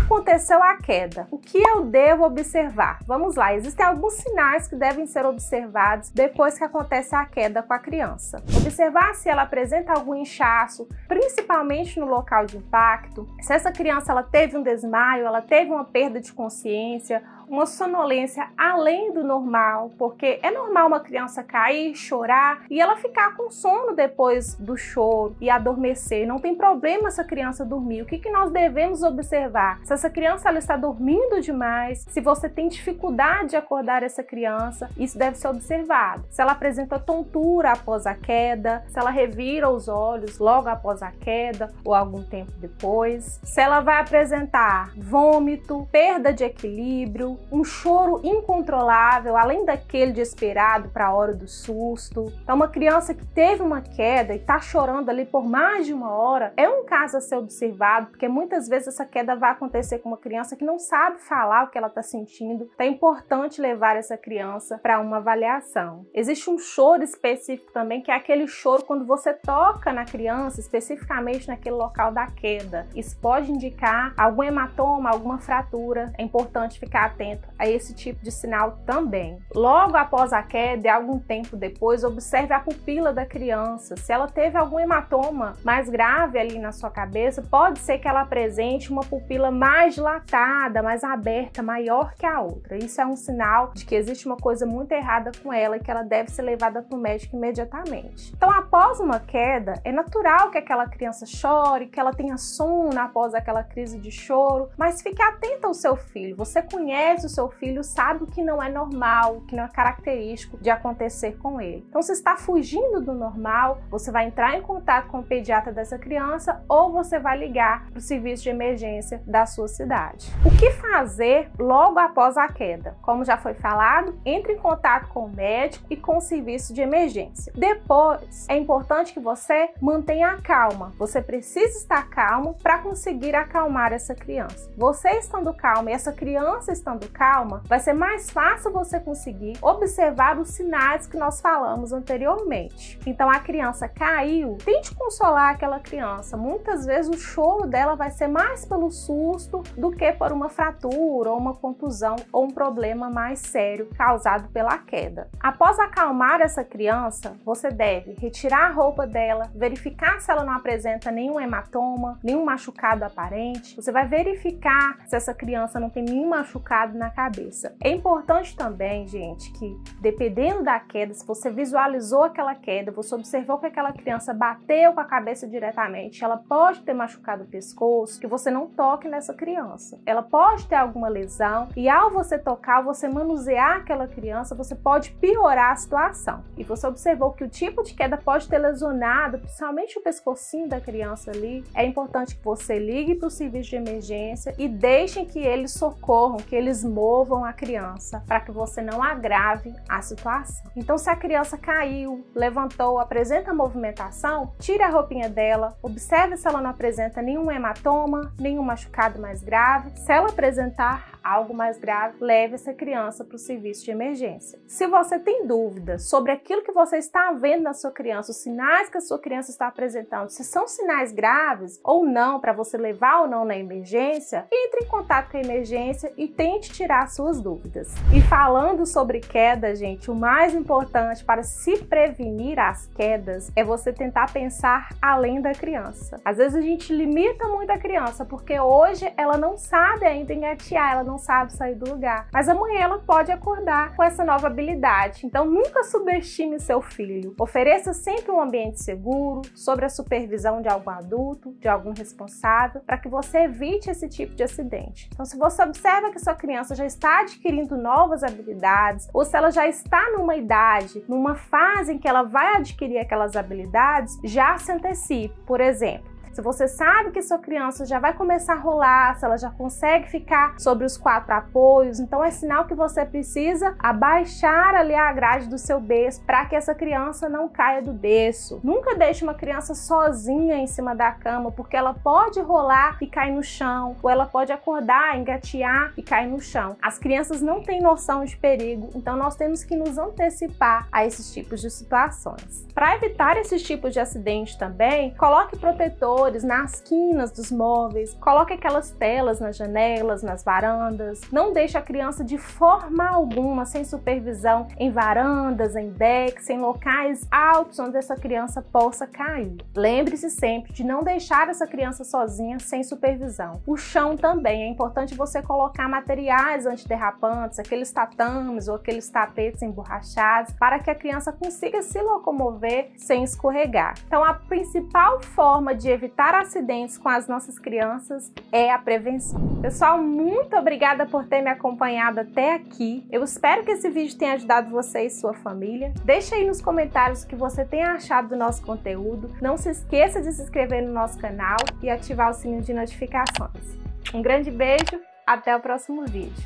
Aconteceu a queda. O que eu devo observar? Vamos lá, existem alguns sinais que devem ser observados depois que acontece a queda com a criança. Observar se ela apresenta algum inchaço, principalmente no local de impacto, se essa criança ela teve um desmaio, ela teve uma perda de consciência, uma sonolência além do normal, porque é normal uma criança cair, chorar e ela ficar com sono depois do choro e adormecer. Não tem problema essa criança dormir. O que nós devemos observar? Se essa criança ela está dormindo demais, se você tem dificuldade de acordar essa criança, isso deve ser observado. Se ela apresenta tontura após a queda, se ela revira os olhos logo após a queda ou algum tempo depois, se ela vai apresentar vômito, perda de equilíbrio, um choro incontrolável, além daquele de esperado para a hora do susto. Então, uma criança que teve uma queda e está chorando ali por mais de 1 hora, é um caso a ser observado, porque muitas vezes essa queda vai acontecer com uma criança que não sabe falar o que ela está sentindo. Então, é importante levar essa criança para uma avaliação. Existe um choro específico também, que é aquele choro quando você toca na criança, especificamente naquele local da queda. Isso pode indicar algum hematoma, alguma fratura. É importante ficar atento a esse tipo de sinal também. Logo após a queda e algum tempo depois, observe a pupila da criança. Se ela teve algum hematoma mais grave ali na sua cabeça, pode ser que ela apresente uma pupila mais dilatada, mais aberta, maior que a outra. Isso é um sinal de que existe uma coisa muito errada com ela e que ela deve ser levada para o médico imediatamente. Então, após uma queda, é natural que aquela criança chore, que ela tenha sono após aquela crise de choro, mas fique atenta ao seu filho. Você conhece o seu filho, sabe o que não é normal, o que não é característico de acontecer com ele. Então, se está fugindo do normal, você vai entrar em contato com o pediatra dessa criança ou você vai ligar para o serviço de emergência da sua cidade. O que fazer logo após a queda? Como já foi falado, entre em contato com o médico e com o serviço de emergência. Depois, é importante que você mantenha a calma. Você precisa estar calmo para conseguir acalmar essa criança. Você estando calmo e essa criança estando calma, vai ser mais fácil você conseguir observar os sinais que nós falamos anteriormente. Então, a criança caiu, tente consolar aquela criança. Muitas vezes o choro dela vai ser mais pelo susto do que por uma fratura ou uma contusão ou um problema mais sério causado pela queda. Após acalmar essa criança, você deve retirar a roupa dela, verificar se ela não apresenta nenhum hematoma, nenhum machucado aparente. Você vai verificar se essa criança não tem nenhum machucado na cabeça. É importante também, gente, que dependendo da queda, se você visualizou aquela queda, você observou que aquela criança bateu com a cabeça diretamente, ela pode ter machucado o pescoço, que você não toque nessa criança. Ela pode ter alguma lesão e ao você tocar, você manusear aquela criança, você pode piorar a situação. E você observou que o tipo de queda pode ter lesionado, principalmente o pescocinho da criança ali. É importante que você ligue para o serviço de emergência e deixem que eles socorram, que eles movam a criança para que você não agrave a situação. Então, se a criança caiu, levantou, apresenta movimentação, tire a roupinha dela, observe se ela não apresenta nenhum hematoma, nenhum machucado mais grave. Se ela apresentar, algo mais grave, leve essa criança para o serviço de emergência. Se você tem dúvidas sobre aquilo que você está vendo na sua criança, os sinais que a sua criança está apresentando, se são sinais graves ou não para você levar ou não na emergência, entre em contato com a emergência e tente tirar suas dúvidas. E falando sobre queda, gente, o mais importante para se prevenir as quedas é você tentar pensar além da criança. Às vezes a gente limita muito a criança porque hoje ela não sabe ainda engatear, ela não sabe sair do lugar, mas amanhã ela pode acordar com essa nova habilidade. Então nunca subestime seu filho. Ofereça sempre um ambiente seguro, sob a supervisão de algum adulto, de algum responsável, para que você evite esse tipo de acidente. Então, se você observa que sua criança já está adquirindo novas habilidades, ou se ela já está numa idade, numa fase em que ela vai adquirir aquelas habilidades, já se antecipe. Por exemplo, se você sabe que sua criança já vai começar a rolar, se ela já consegue ficar sobre os 4 apoios, então é sinal que você precisa abaixar ali a grade do seu berço para que essa criança não caia do berço. Nunca deixe uma criança sozinha em cima da cama, porque ela pode rolar e cair no chão, ou ela pode acordar, engatear e cair no chão. As crianças não têm noção de perigo, então nós temos que nos antecipar a esses tipos de situações. Para evitar esses tipos de acidente também, coloque protetores nas quinas dos móveis, coloque aquelas telas nas janelas, nas varandas. Não deixe a criança de forma alguma sem supervisão em varandas, em decks, em locais altos onde essa criança possa cair. Lembre-se sempre de não deixar essa criança sozinha sem supervisão. O chão também, é importante você colocar materiais antiderrapantes, aqueles tatames ou aqueles tapetes emborrachados, para que a criança consiga se locomover sem escorregar. Então a principal forma de evitar acidentes com as nossas crianças é a prevenção. Pessoal, muito obrigada por ter me acompanhado até aqui. Eu espero que esse vídeo tenha ajudado você e sua família. Deixa aí nos comentários o que você tem achado do nosso conteúdo. Não se esqueça de se inscrever no nosso canal e ativar o sininho de notificações. Um grande beijo, até o próximo vídeo.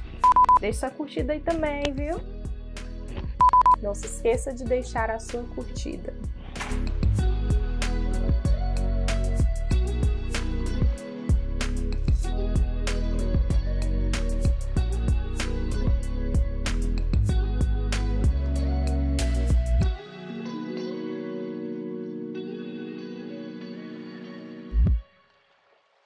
Deixe sua curtida aí também, viu? Não se esqueça de deixar a sua curtida.